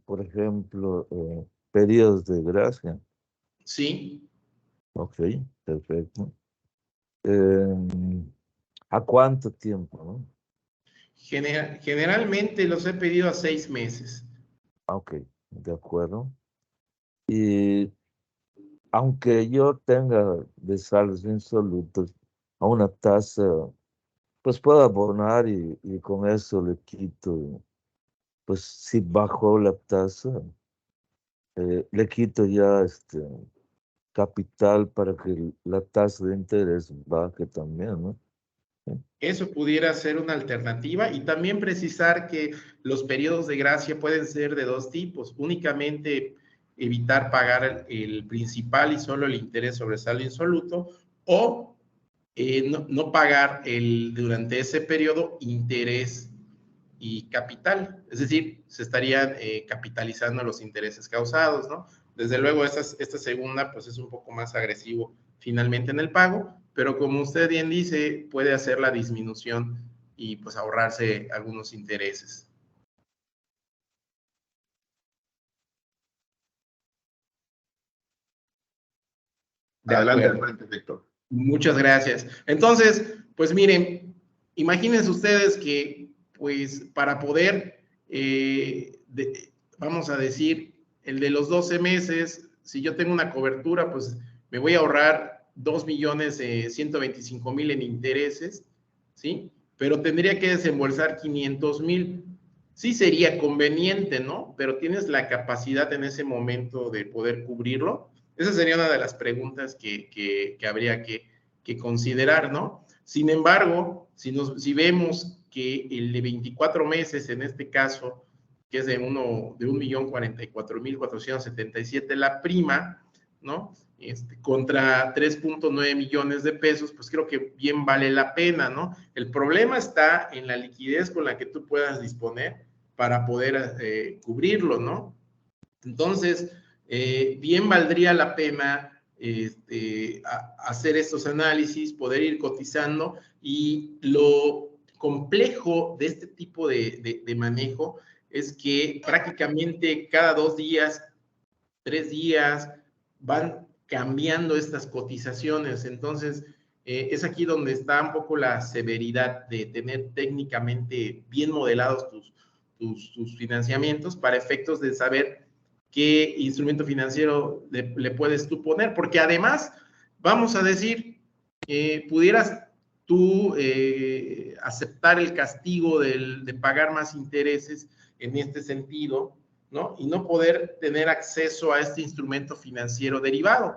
por ejemplo, periodos de gracia? Sí. Ok, perfecto. ¿A cuánto tiempo, no? Generalmente los he pedido a 6 meses. Ok, de acuerdo. Y aunque yo tenga de saldos insolutos a una tasa, pues puedo abonar y con eso le quito, pues si bajó la tasa, le quito ya capital para que la tasa de interés baje también, ¿no? Eso pudiera ser una alternativa y también precisar que los periodos de gracia pueden ser de dos tipos, únicamente evitar pagar el principal y solo el interés sobre saldo insoluto o no pagar durante ese periodo interés y capital, es decir, se estarían capitalizando los intereses causados, ¿no? Desde luego esta segunda pues es un poco más agresivo finalmente en el pago, pero como usted bien dice, puede hacer la disminución y pues ahorrarse algunos intereses. Adelante, Víctor. Muchas gracias. Entonces, pues miren, imagínense ustedes que pues para poder, vamos a decir, el de los 12 meses, si yo tengo una cobertura, pues me voy a ahorrar 2,125,000 en intereses, ¿sí? Pero tendría que desembolsar 500,000. Sí sería conveniente, ¿no? Pero ¿tienes la capacidad en ese momento de poder cubrirlo? Esa sería una de las preguntas que habría que considerar, ¿no? Sin embargo, si vemos que el de 24 meses, en este caso, que es de 1,044,477 la prima, ¿no? Contra 3.9 millones de pesos, pues creo que bien vale la pena, ¿no? El problema está en la liquidez con la que tú puedas disponer para poder cubrirlo, ¿no? Entonces, bien valdría la pena hacer estos análisis, poder ir cotizando, y lo complejo de este tipo de manejo es que prácticamente cada 2 días, 3 días, van cambiando estas cotizaciones. Entonces, es aquí donde está un poco la severidad de tener técnicamente bien modelados tus financiamientos para efectos de saber qué instrumento financiero le puedes tú poner, porque además, vamos a decir, pudieras tú aceptar el castigo de pagar más intereses en este sentido, ¿no? Y no poder tener acceso a este instrumento financiero derivado.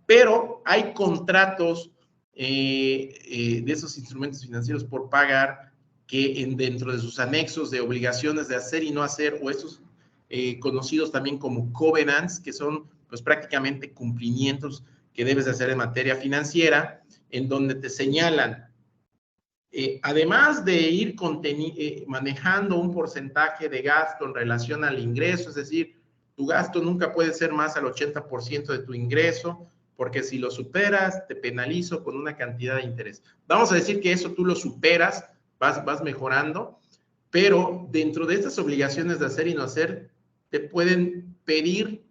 Pero hay contratos de esos instrumentos financieros por pagar que dentro de sus anexos de obligaciones de hacer y no hacer, o estos conocidos también como covenants, que son pues prácticamente cumplimientos que debes de hacer en materia financiera, en donde te señalan, además de ir manejando un porcentaje de gasto en relación al ingreso, es decir, tu gasto nunca puede ser más al 80% de tu ingreso, porque si lo superas, te penalizo con una cantidad de interés. Vamos a decir que eso tú lo superas, vas mejorando, pero dentro de estas obligaciones de hacer y no hacer, te pueden pedir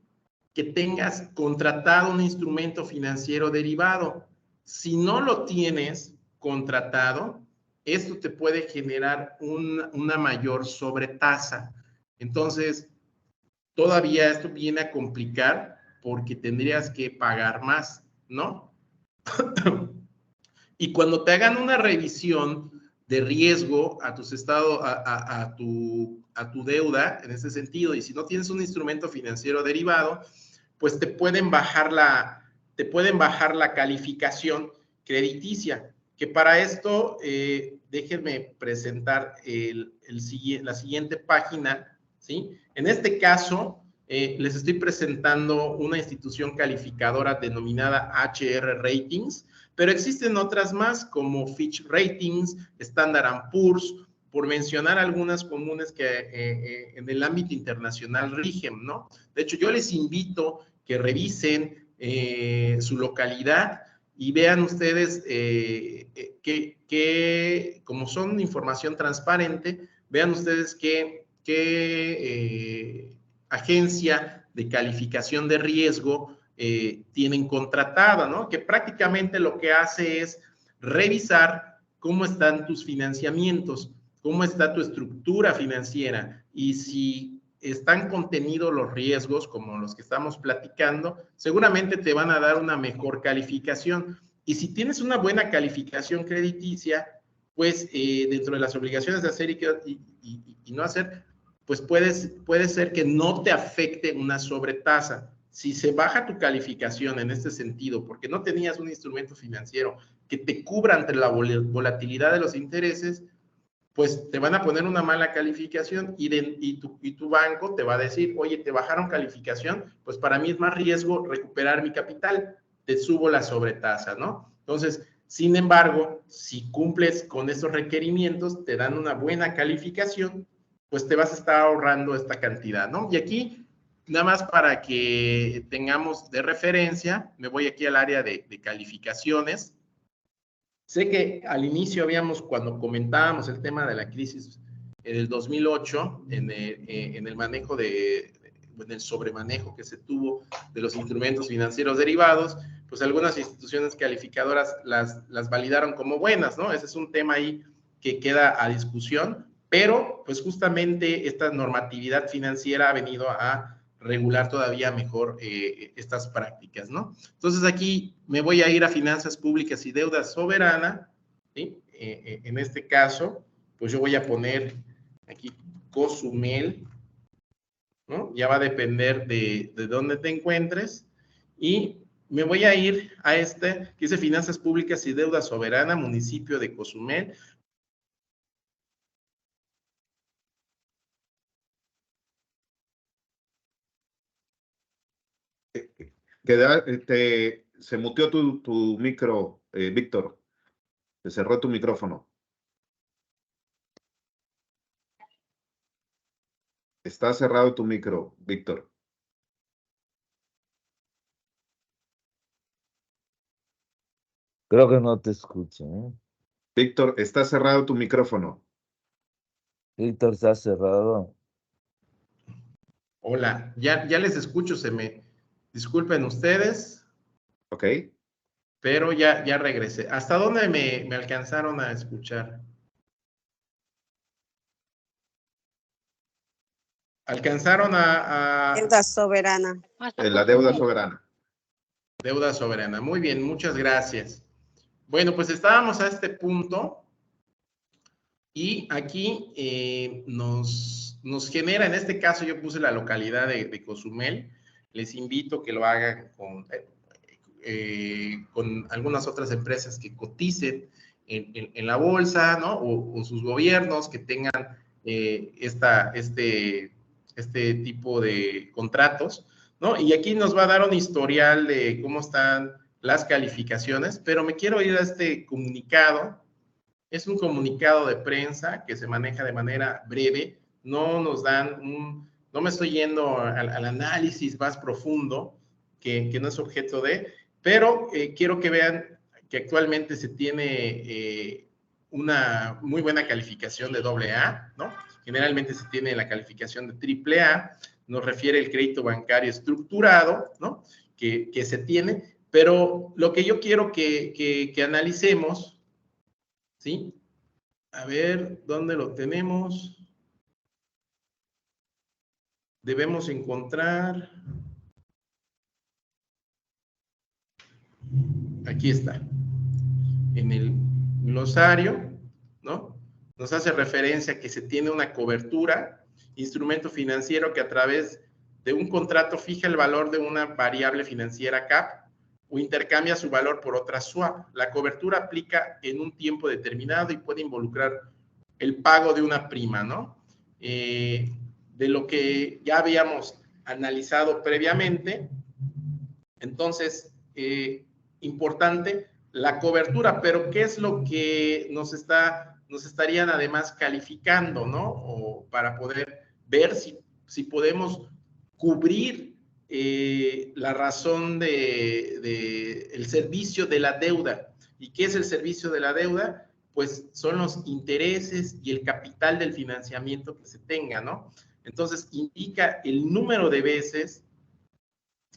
que tengas contratado un instrumento financiero derivado. si no lo tienes contratado, esto te puede generar una mayor sobretasa. Entonces, todavía esto viene a complicar porque tendrías que pagar más, ¿no? Y cuando te hagan una revisión de riesgo a tus estados, a tu deuda en ese sentido, y si no tienes un instrumento financiero derivado, pues te pueden bajar la calificación crediticia, que para esto, déjenme presentar la siguiente página, ¿sí? En este caso, les estoy presentando una institución calificadora denominada HR Ratings, pero existen otras más como Fitch Ratings, Standard & Poor's, por mencionar algunas comunes que en el ámbito internacional rigen, ¿no? De hecho, yo les invito que revisen su localidad y vean ustedes que como son información transparente, vean ustedes qué agencia de calificación de riesgo tienen contratada, ¿no? Que prácticamente lo que hace es revisar cómo están tus financiamientos, cómo está tu estructura financiera y si están contenidos los riesgos como los que estamos platicando, seguramente te van a dar una mejor calificación. Y si tienes una buena calificación crediticia, pues dentro de las obligaciones de hacer y no hacer, pues puede ser que no te afecte una sobretasa. Si se baja tu calificación en este sentido, porque no tenías un instrumento financiero que te cubra ante la volatilidad de los intereses, pues te van a poner una mala calificación y tu banco te va a decir, oye, te bajaron calificación, pues para mí es más riesgo recuperar mi capital, te subo la sobretasa, ¿no? Entonces, sin embargo, si cumples con esos requerimientos, te dan una buena calificación, pues te vas a estar ahorrando esta cantidad, ¿no? Y aquí, nada más para que tengamos de referencia, me voy aquí al área de calificaciones. Sé que al inicio cuando comentábamos el tema de la crisis del 2008, en el manejo en el sobremanejo que se tuvo de los instrumentos financieros derivados, pues algunas instituciones calificadoras las validaron como buenas, ¿no? Ese es un tema ahí que queda a discusión, pero pues justamente esta normatividad financiera ha venido a regular todavía mejor estas prácticas, ¿no? Entonces aquí me voy a ir a finanzas públicas y deuda soberana, ¿sí? En este caso, pues yo voy a poner aquí Cozumel, ¿no? Ya va a depender de dónde te encuentres y me voy a ir a que dice finanzas públicas y deuda soberana, municipio de Cozumel. Se muteó tu micro, Víctor. Se cerró tu micrófono. Está cerrado tu micro, Víctor. Creo que no te escucho, ¿eh? Víctor, está cerrado tu micrófono. Víctor, está cerrado. Hola, ya les escucho, disculpen ustedes. Ok. Pero ya regresé. ¿Hasta dónde me alcanzaron a escuchar? ¿Alcanzaron a Deuda soberana. En la deuda soberana. Deuda soberana? Muy bien, muchas gracias. Bueno, pues estábamos a este punto y aquí nos genera, en este caso yo puse la localidad de Cozumel. Les invito que lo hagan con algunas otras empresas que coticen en la bolsa, ¿no? O sus gobiernos que tengan este tipo de contratos, ¿no? Y aquí nos va a dar un historial de cómo están las calificaciones, pero me quiero ir a este comunicado. Es un comunicado de prensa que se maneja de manera breve, no nos dan no me estoy yendo al análisis más profundo, que no es objeto de, pero quiero que vean que actualmente se tiene una muy buena calificación de AA, ¿no? Generalmente se tiene la calificación de AAA, nos refiere el crédito bancario estructurado, ¿no? Que se tiene, Pero lo que yo quiero que analicemos, ¿sí? A ver, ¿dónde lo tenemos? Debemos encontrar... Aquí está. En el glosario, ¿no? Nos hace referencia a que se tiene una cobertura, instrumento financiero que a través de un contrato fija el valor de una variable financiera CAP o intercambia su valor por otra swap. La cobertura aplica en un tiempo determinado y puede involucrar el pago de una prima, ¿no? De lo que ya habíamos analizado previamente. Entonces, importante la cobertura, pero ¿qué es lo que nos estarían además calificando, ¿no? O para poder ver si podemos cubrir la razón el servicio de la deuda. ¿Y qué es el servicio de la deuda? Pues son los intereses y el capital del financiamiento que se tenga, ¿no? Entonces, indica el número de veces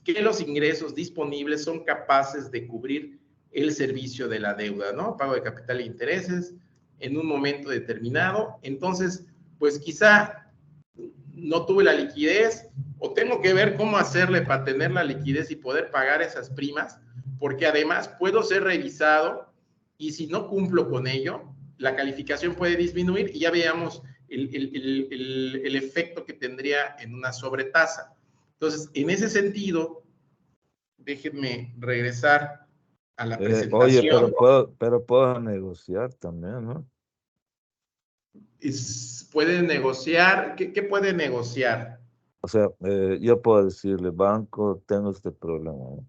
que los ingresos disponibles son capaces de cubrir el servicio de la deuda, ¿no? Pago de capital e intereses en un momento determinado. Entonces, pues quizá no tuve la liquidez o tengo que ver cómo hacerle para tener la liquidez y poder pagar esas primas, porque además puedo ser revisado y si no cumplo con ello, la calificación puede disminuir y ya veamos el efecto que tendría en una sobretasa. Entonces, en ese sentido, déjenme regresar a la presentación. Oye, pero puedo negociar también, ¿no? ¿Puede negociar? ¿Qué puede negociar? O sea, yo puedo decirle, banco, tengo este problema, ¿no?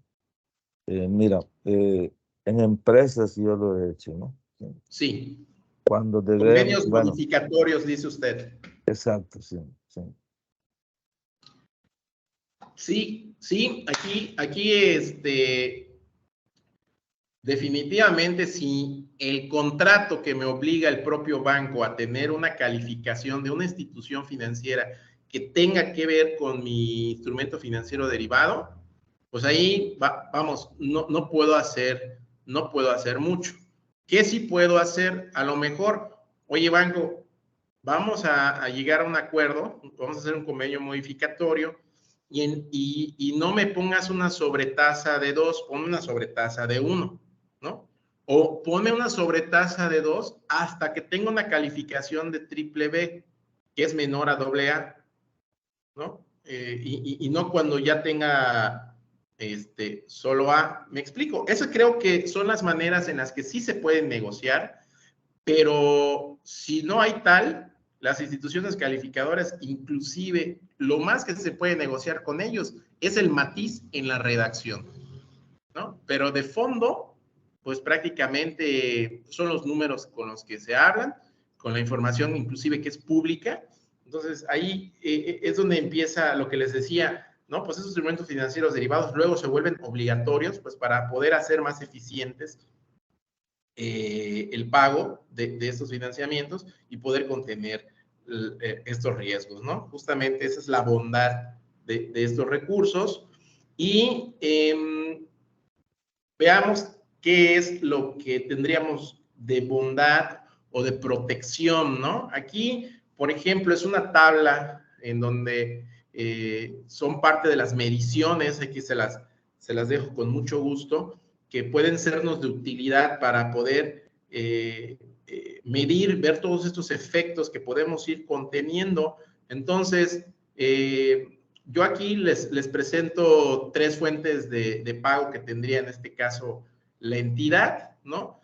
Mira, en empresas yo lo he hecho, ¿no? Sí. Cuando debemos... Convenios bonificatorios, dice usted. Exacto, sí, sí. Sí, aquí definitivamente si el contrato que me obliga el propio banco a tener una calificación de una institución financiera que tenga que ver con mi instrumento financiero derivado, pues ahí vamos, no puedo hacer mucho. ¿Qué sí puedo hacer? A lo mejor, oye banco, vamos a llegar a un acuerdo, vamos a hacer un convenio modificatorio y no me pongas una sobretasa de 2, ponme una sobretasa de 1, ¿no? O ponme una sobretasa de 2 hasta que tenga una calificación de triple B, que es menor a doble A, ¿no? Y no cuando ya tenga solo A. ¿Me explico? Eso creo que son las maneras en las que sí se pueden negociar, pero si no hay tal, las instituciones calificadoras, inclusive lo más que se puede negociar con ellos es el matiz en la redacción, ¿no? Pero de fondo, pues prácticamente son los números con los que se hablan, con la información inclusive que es pública. Entonces ahí es donde empieza lo que les decía, ¿no? Pues esos instrumentos financieros derivados luego se vuelven obligatorios, pues para poder hacer más eficientes el pago de estos financiamientos y poder contener estos riesgos, ¿no? Justamente esa es la bondad de estos recursos. Y veamos qué es lo que tendríamos de bondad o de protección, ¿no? Aquí, por ejemplo, es una tabla en donde son parte de las mediciones, aquí se las dejo con mucho gusto, que pueden sernos de utilidad para poder medir, ver todos estos efectos que podemos ir conteniendo. Entonces, yo aquí les presento 3 fuentes de pago que tendría en este caso la entidad, ¿no?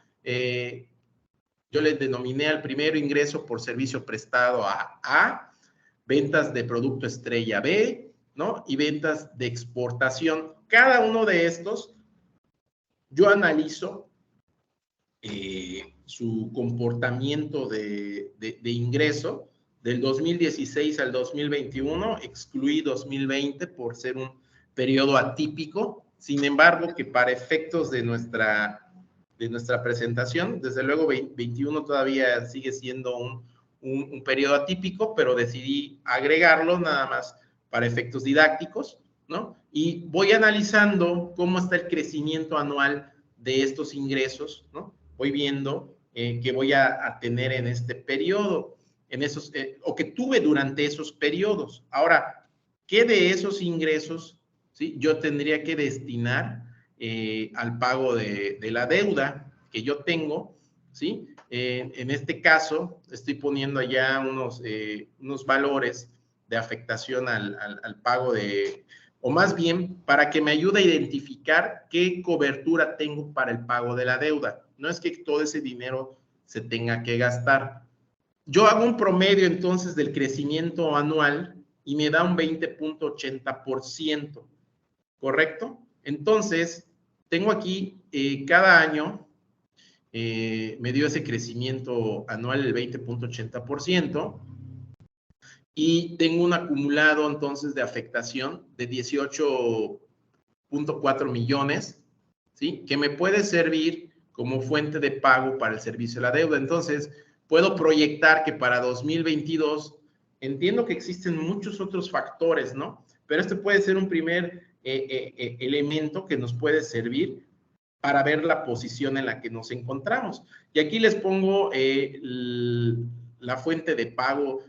Yo les denominé al primero ingreso por servicio prestado a ventas de producto estrella B, ¿no? Y ventas de exportación. Cada uno de estos, yo analizo su comportamiento de ingreso del 2016 al 2021, excluí 2020 por ser un periodo atípico, sin embargo, que para efectos de nuestra presentación, desde luego 21 todavía sigue siendo un periodo atípico, pero decidí agregarlo nada más para efectos didácticos. ¿no? Y voy analizando cómo está el crecimiento anual de estos ingresos, ¿no? Voy viendo que voy a tener en este periodo, en esos, o que tuve durante esos periodos. Ahora, ¿qué de esos ingresos, ¿sí?, yo tendría que destinar al pago de la deuda que yo tengo, ¿sí? En este caso, estoy poniendo allá unos valores de afectación al pago de, o más bien, para que me ayude a identificar qué cobertura tengo para el pago de la deuda. No es que todo ese dinero se tenga que gastar. Yo hago un promedio entonces del crecimiento anual y me da un 20.80%, ¿correcto? Entonces, tengo aquí cada año me dio ese crecimiento anual del 20.80%. Y tengo un acumulado entonces de afectación de 18.4 millones, ¿sí?, que me puede servir como fuente de pago para el servicio de la deuda. Entonces, puedo proyectar que para 2022, entiendo que existen muchos otros factores, ¿no? Pero este puede ser un primer elemento que nos puede servir para ver la posición en la que nos encontramos. Y aquí les pongo la fuente de pago,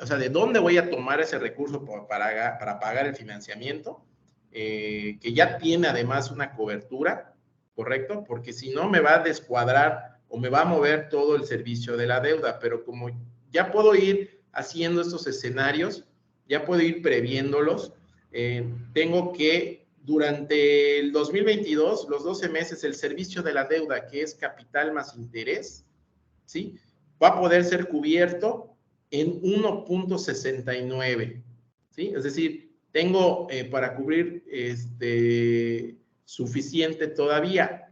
o sea, de dónde voy a tomar ese recurso para pagar el financiamiento, que ya tiene además una cobertura, ¿correcto? Porque si no me va a descuadrar o me va a mover todo el servicio de la deuda, pero como ya puedo ir haciendo estos escenarios, ya puedo ir previéndolos, tengo que durante el 2022, los 12 meses, el servicio de la deuda, que es capital más interés, ¿sí?, va a poder ser cubierto en 1.69, ¿sí? Es decir, tengo para cubrir suficiente todavía.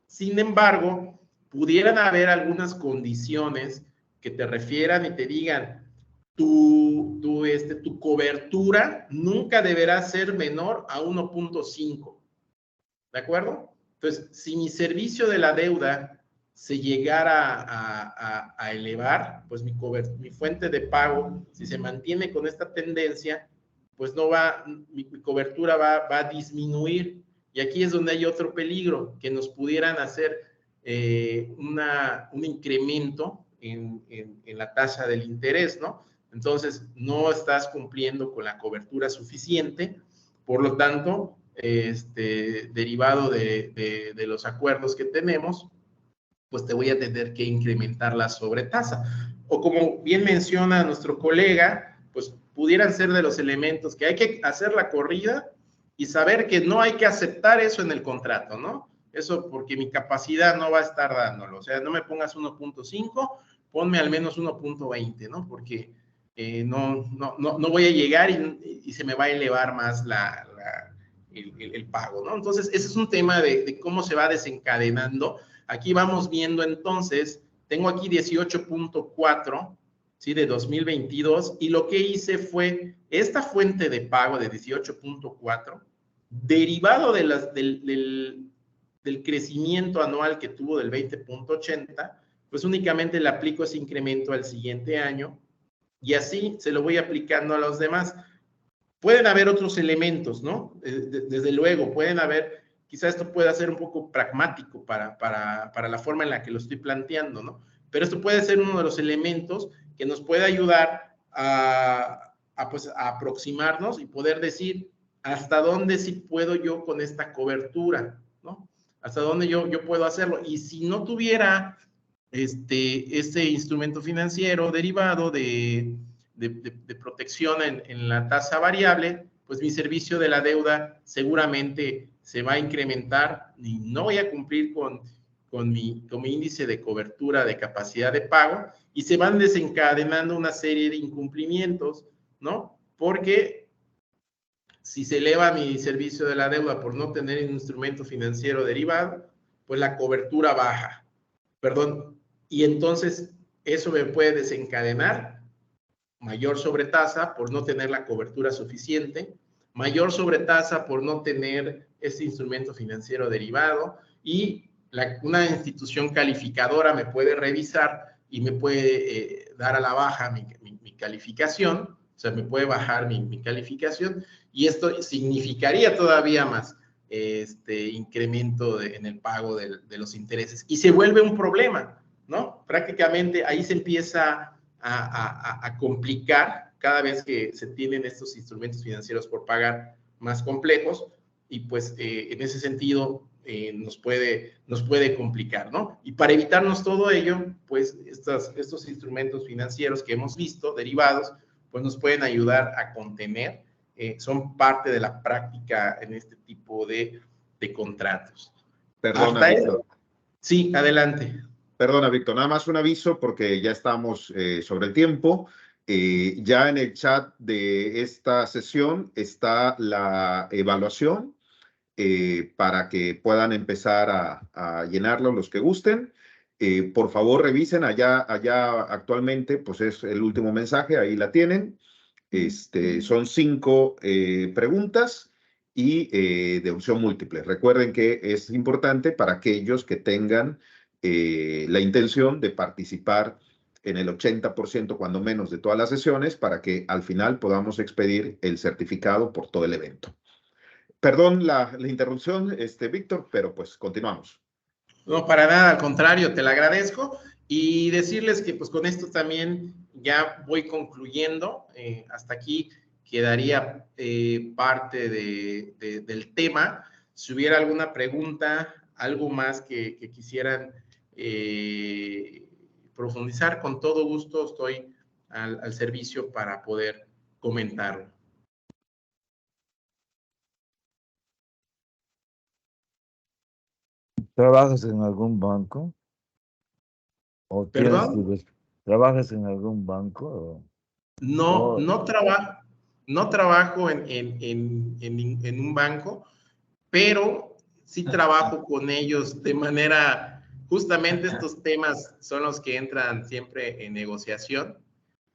Sin embargo, pudieran haber algunas condiciones que te refieran y te digan, tu cobertura nunca deberá ser menor a 1.5, ¿de acuerdo? Entonces, si mi servicio de la deuda se llegara a elevar, pues mi fuente de pago, si se mantiene con esta tendencia, pues no va, mi cobertura va a disminuir. Y aquí es donde hay otro peligro, que nos pudieran hacer un incremento en la tasa del interés, ¿no? Entonces, no estás cumpliendo con la cobertura suficiente, por lo tanto, derivado de los acuerdos que tenemos, pues te voy a tener que incrementar la sobretasa. O como bien menciona nuestro colega, pues pudieran ser de los elementos que hay que hacer la corrida y saber que no hay que aceptar eso en el contrato, ¿no? Eso porque mi capacidad no va a estar dándolo. O sea, no me pongas 1.5, ponme al menos 1.20, ¿no? Porque no voy a llegar y se me va a elevar más el pago, ¿no? Entonces, ese es un tema de cómo se va desencadenando. Aquí vamos viendo entonces, tengo aquí 18.4, ¿sí?, de 2022, y lo que hice fue esta fuente de pago de 18.4, derivado del crecimiento anual que tuvo del 20.80, pues únicamente le aplico ese incremento al siguiente año, y así se lo voy aplicando a los demás. Pueden haber otros elementos, ¿no? Desde luego, pueden haber, quizás esto pueda ser un poco pragmático para la forma en la que lo estoy planteando, ¿no? Pero esto puede ser uno de los elementos que nos puede ayudar a aproximarnos y poder decir hasta dónde sí puedo yo con esta cobertura, ¿no? Hasta dónde yo puedo hacerlo. Y si no tuviera este instrumento financiero derivado de protección en la tasa variable, pues mi servicio de la deuda seguramente se va a incrementar y no voy a cumplir con mi índice de cobertura de capacidad de pago y se van desencadenando una serie de incumplimientos, ¿no? Porque si se eleva mi servicio de la deuda por no tener un instrumento financiero derivado, pues la cobertura baja, perdón, y entonces eso me puede desencadenar mayor sobretasa por no tener la cobertura suficiente, mayor sobretasa por no tener este instrumento financiero derivado y una institución calificadora me puede revisar y me puede dar a la baja mi calificación, o sea, me puede bajar mi calificación Y esto significaría todavía más incremento en el pago de los intereses. Y se vuelve un problema, ¿no? Prácticamente ahí se empieza a complicar cada vez que se tienen estos instrumentos financieros por pagar más complejos, y pues en ese sentido nos puede complicar, ¿no? Y para evitarnos todo ello, pues estos instrumentos financieros que hemos visto, derivados, pues nos pueden ayudar a contener, son parte de la práctica en este tipo de contratos. Perdona, Víctor. Sí, adelante. Perdona, Víctor, nada más un aviso porque ya estamos sobre el tiempo. Ya en el chat de esta sesión está la evaluación para que puedan empezar a llenarlo los que gusten. Por favor, revisen allá actualmente, pues es el último mensaje, ahí la tienen. Son 5 preguntas y de opción múltiple. Recuerden que es importante para aquellos que tengan la intención de participar en el 80%, cuando menos, de todas las sesiones, para que al final podamos expedir el certificado por todo el evento. Perdón la interrupción, Víctor, pero pues continuamos. No, para nada, al contrario, te la agradezco, y decirles que pues con esto también ya voy concluyendo. Hasta aquí quedaría parte del tema. Si hubiera alguna pregunta, algo más que quisieran profundizar, con todo gusto estoy al servicio para poder comentarlo. ¿Trabajas en algún banco? ¿O ¿Perdón? ¿Trabajas en algún banco? No trabajo en un banco, pero sí trabajo con ellos de manera, justamente estos temas son los que entran siempre en negociación,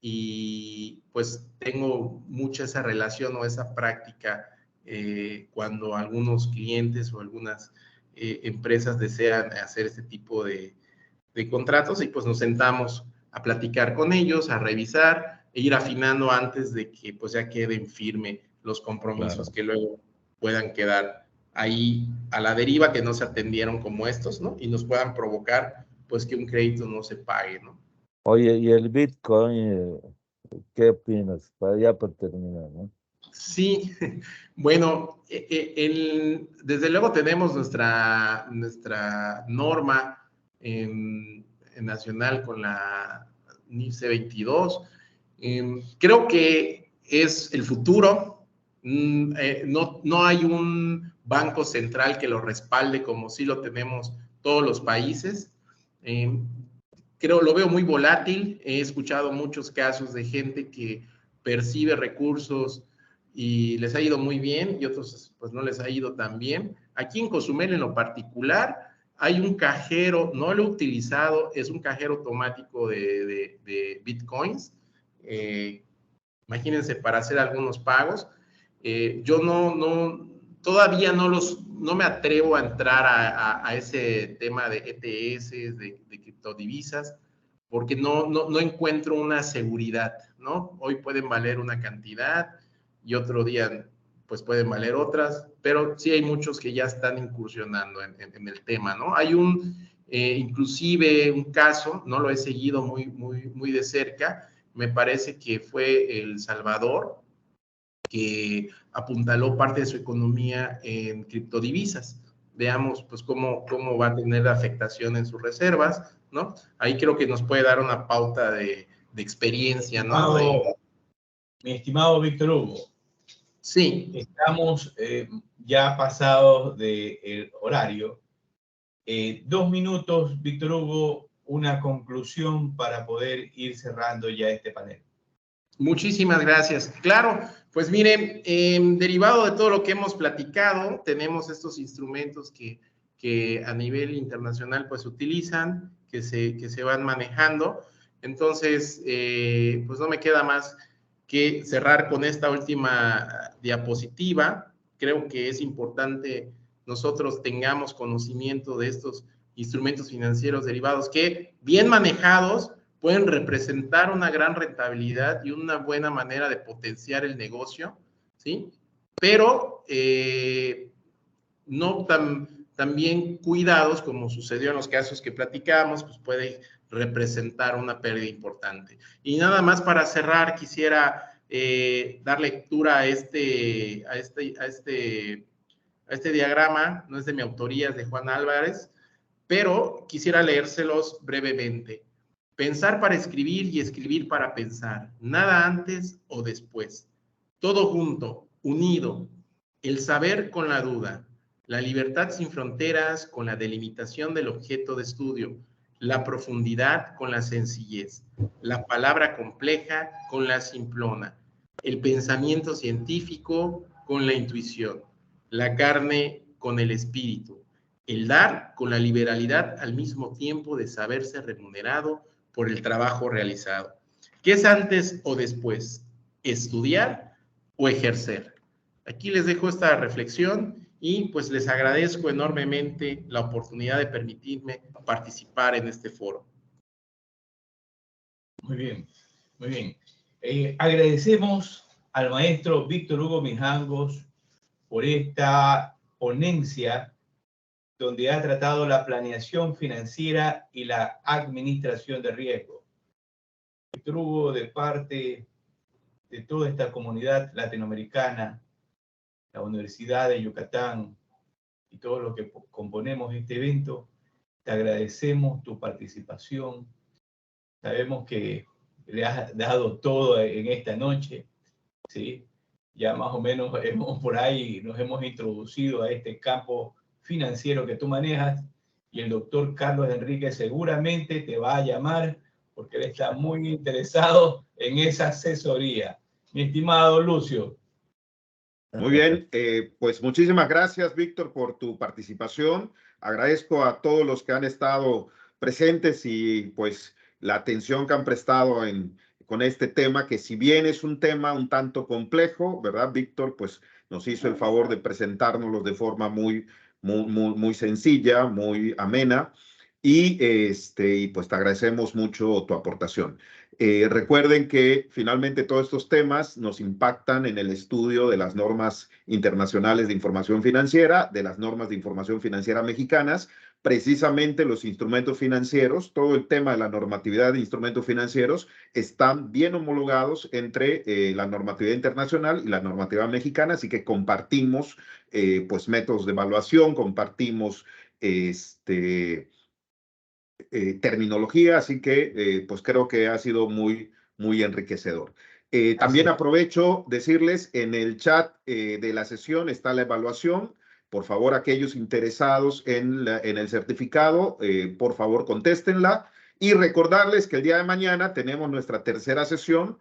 y pues tengo mucha esa relación o esa práctica cuando algunos clientes o algunas empresas desean hacer este tipo de contratos, y pues nos sentamos a platicar con ellos, a revisar e ir afinando antes de que pues ya queden firme los compromisos, claro, que luego puedan quedar ahí a la deriva, que no se atendieron como estos, ¿no? Y nos puedan provocar pues que un crédito no se pague, ¿no? Oye, ¿y el Bitcoin, qué opinas? Para terminar, ¿no? Sí, bueno, desde luego tenemos nuestra norma nacional con la NIFCE 22. Creo que es el futuro. No hay un banco central que lo respalde como sí lo tenemos todos los países. Lo veo muy volátil. He escuchado muchos casos de gente que percibe recursos y les ha ido muy bien, y otros pues no les ha ido tan bien. Aquí en Cozumel en lo particular hay un cajero, no lo he utilizado, es un cajero automático de bitcoins. Imagínense, para hacer algunos pagos. Yo todavía no me atrevo a entrar a ese tema de ETS, de criptodivisas, porque no encuentro una seguridad, ¿no? Hoy pueden valer una cantidad y otro día pues pueden valer otras, pero sí hay muchos que ya están incursionando en el tema, ¿no? Hay inclusive un caso, no lo he seguido muy de cerca, me parece que fue El Salvador, que apuntaló parte de su economía en criptodivisas. Veamos pues cómo va a tener afectación en sus reservas, ¿no? Ahí creo que nos puede dar una pauta de experiencia, ¿no? Mi estimado Víctor Hugo. Sí. Estamos ya pasados del horario. 2 minutos, Víctor Hugo, una conclusión para poder ir cerrando ya este panel. Muchísimas gracias. Claro, pues miren, derivado de todo lo que hemos platicado, tenemos estos instrumentos que a nivel internacional pues utilizan, que se van manejando. Entonces, pues no me queda más que cerrar con esta última diapositiva. Creo que es importante nosotros tengamos conocimiento de estos instrumentos financieros derivados que, bien manejados, pueden representar una gran rentabilidad y una buena manera de potenciar el negocio, ¿sí? pero no tan bien cuidados como sucedió en los casos que platicamos, pues puede representar una pérdida importante. Y nada más para cerrar, quisiera dar lectura a este diagrama, no es de mi autoría, es de Juan Álvarez, pero quisiera leérselos brevemente. Pensar para escribir y escribir para pensar, nada antes o después. Todo junto, unido, el saber con la duda, la libertad sin fronteras con la delimitación del objeto de estudio, la profundidad con la sencillez, la palabra compleja con la simplona, el pensamiento científico con la intuición, la carne con el espíritu, el dar con la liberalidad al mismo tiempo de saberse remunerado por el trabajo realizado. ¿Qué es antes o después? ¿Estudiar o ejercer? Aquí les dejo esta reflexión y pues les agradezco enormemente la oportunidad de permitirme participar en este foro. Muy bien, muy bien. Agradecemos al maestro Víctor Hugo Mijangos por esta ponencia donde ha tratado la planeación financiera y la administración de riesgo. Víctor Hugo, de parte de toda esta comunidad latinoamericana, la Universidad de Yucatán y todo lo que componemos este evento, te agradecemos tu participación. Sabemos que le has dado todo en esta noche, ¿sí? Ya más o menos por ahí nos hemos introducido a este campo financiero que tú manejas y el doctor Carlos Enrique seguramente te va a llamar porque él está muy interesado en esa asesoría. Mi estimado Lucio. Muy bien, pues muchísimas gracias, Víctor, por tu participación. Agradezco a todos los que han estado presentes y pues la atención que han prestado con este tema, que si bien es un tema un tanto complejo, ¿verdad? Víctor, pues nos hizo el favor de presentárnoslo de forma muy sencilla, muy amena. Y pues te agradecemos mucho tu aportación. Recuerden que finalmente todos estos temas nos impactan en el estudio de las normas internacionales de información financiera, de las normas de información financiera mexicanas, precisamente los instrumentos financieros, todo el tema de la normatividad de instrumentos financieros están bien homologados entre la normatividad internacional y la normatividad mexicana, así que compartimos pues métodos de evaluación, compartimos terminología, así que pues creo que ha sido muy enriquecedor. También aprovecho decirles, en el chat de la sesión está la evaluación. Por favor, aquellos interesados en el certificado, por favor, contéstenla. Y recordarles que el día de mañana tenemos nuestra tercera sesión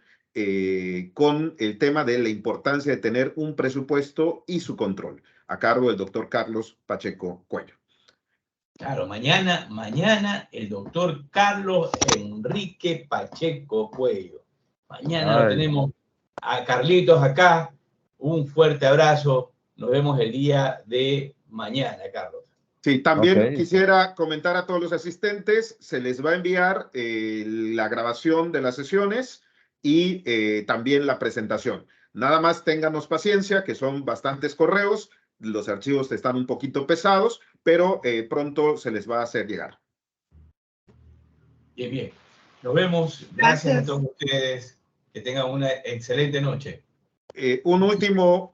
con el tema de la importancia de tener un presupuesto y su control, a cargo del doctor Carlos Pacheco Cuello. Claro, mañana el doctor Carlos Enrique Pacheco Cuello. Mañana lo tenemos a Carlitos acá. Un fuerte abrazo. Nos vemos el día de mañana, Carlos. Sí, también quisiera comentar a todos los asistentes, se les va a enviar la grabación de las sesiones y también la presentación. Nada más ténganos paciencia, que son bastantes correos, los archivos están un poquito pesados, pero pronto se les va a hacer llegar. Bien, bien. Nos vemos. Gracias a todos ustedes. Que tengan una excelente noche. Una última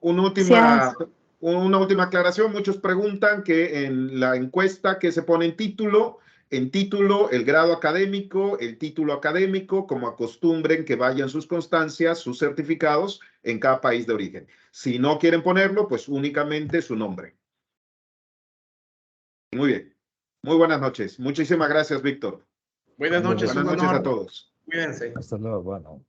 aclaración. Muchos preguntan que en la encuesta que se pone en título, el grado académico, el título académico, como acostumbren que vayan sus constancias, sus certificados en cada país de origen. Si no quieren ponerlo, pues únicamente su nombre. Muy bien. Muy buenas noches. Muchísimas gracias, Víctor. Buenas noches. Buenas noches a todos. Cuídense. Hasta luego, bueno.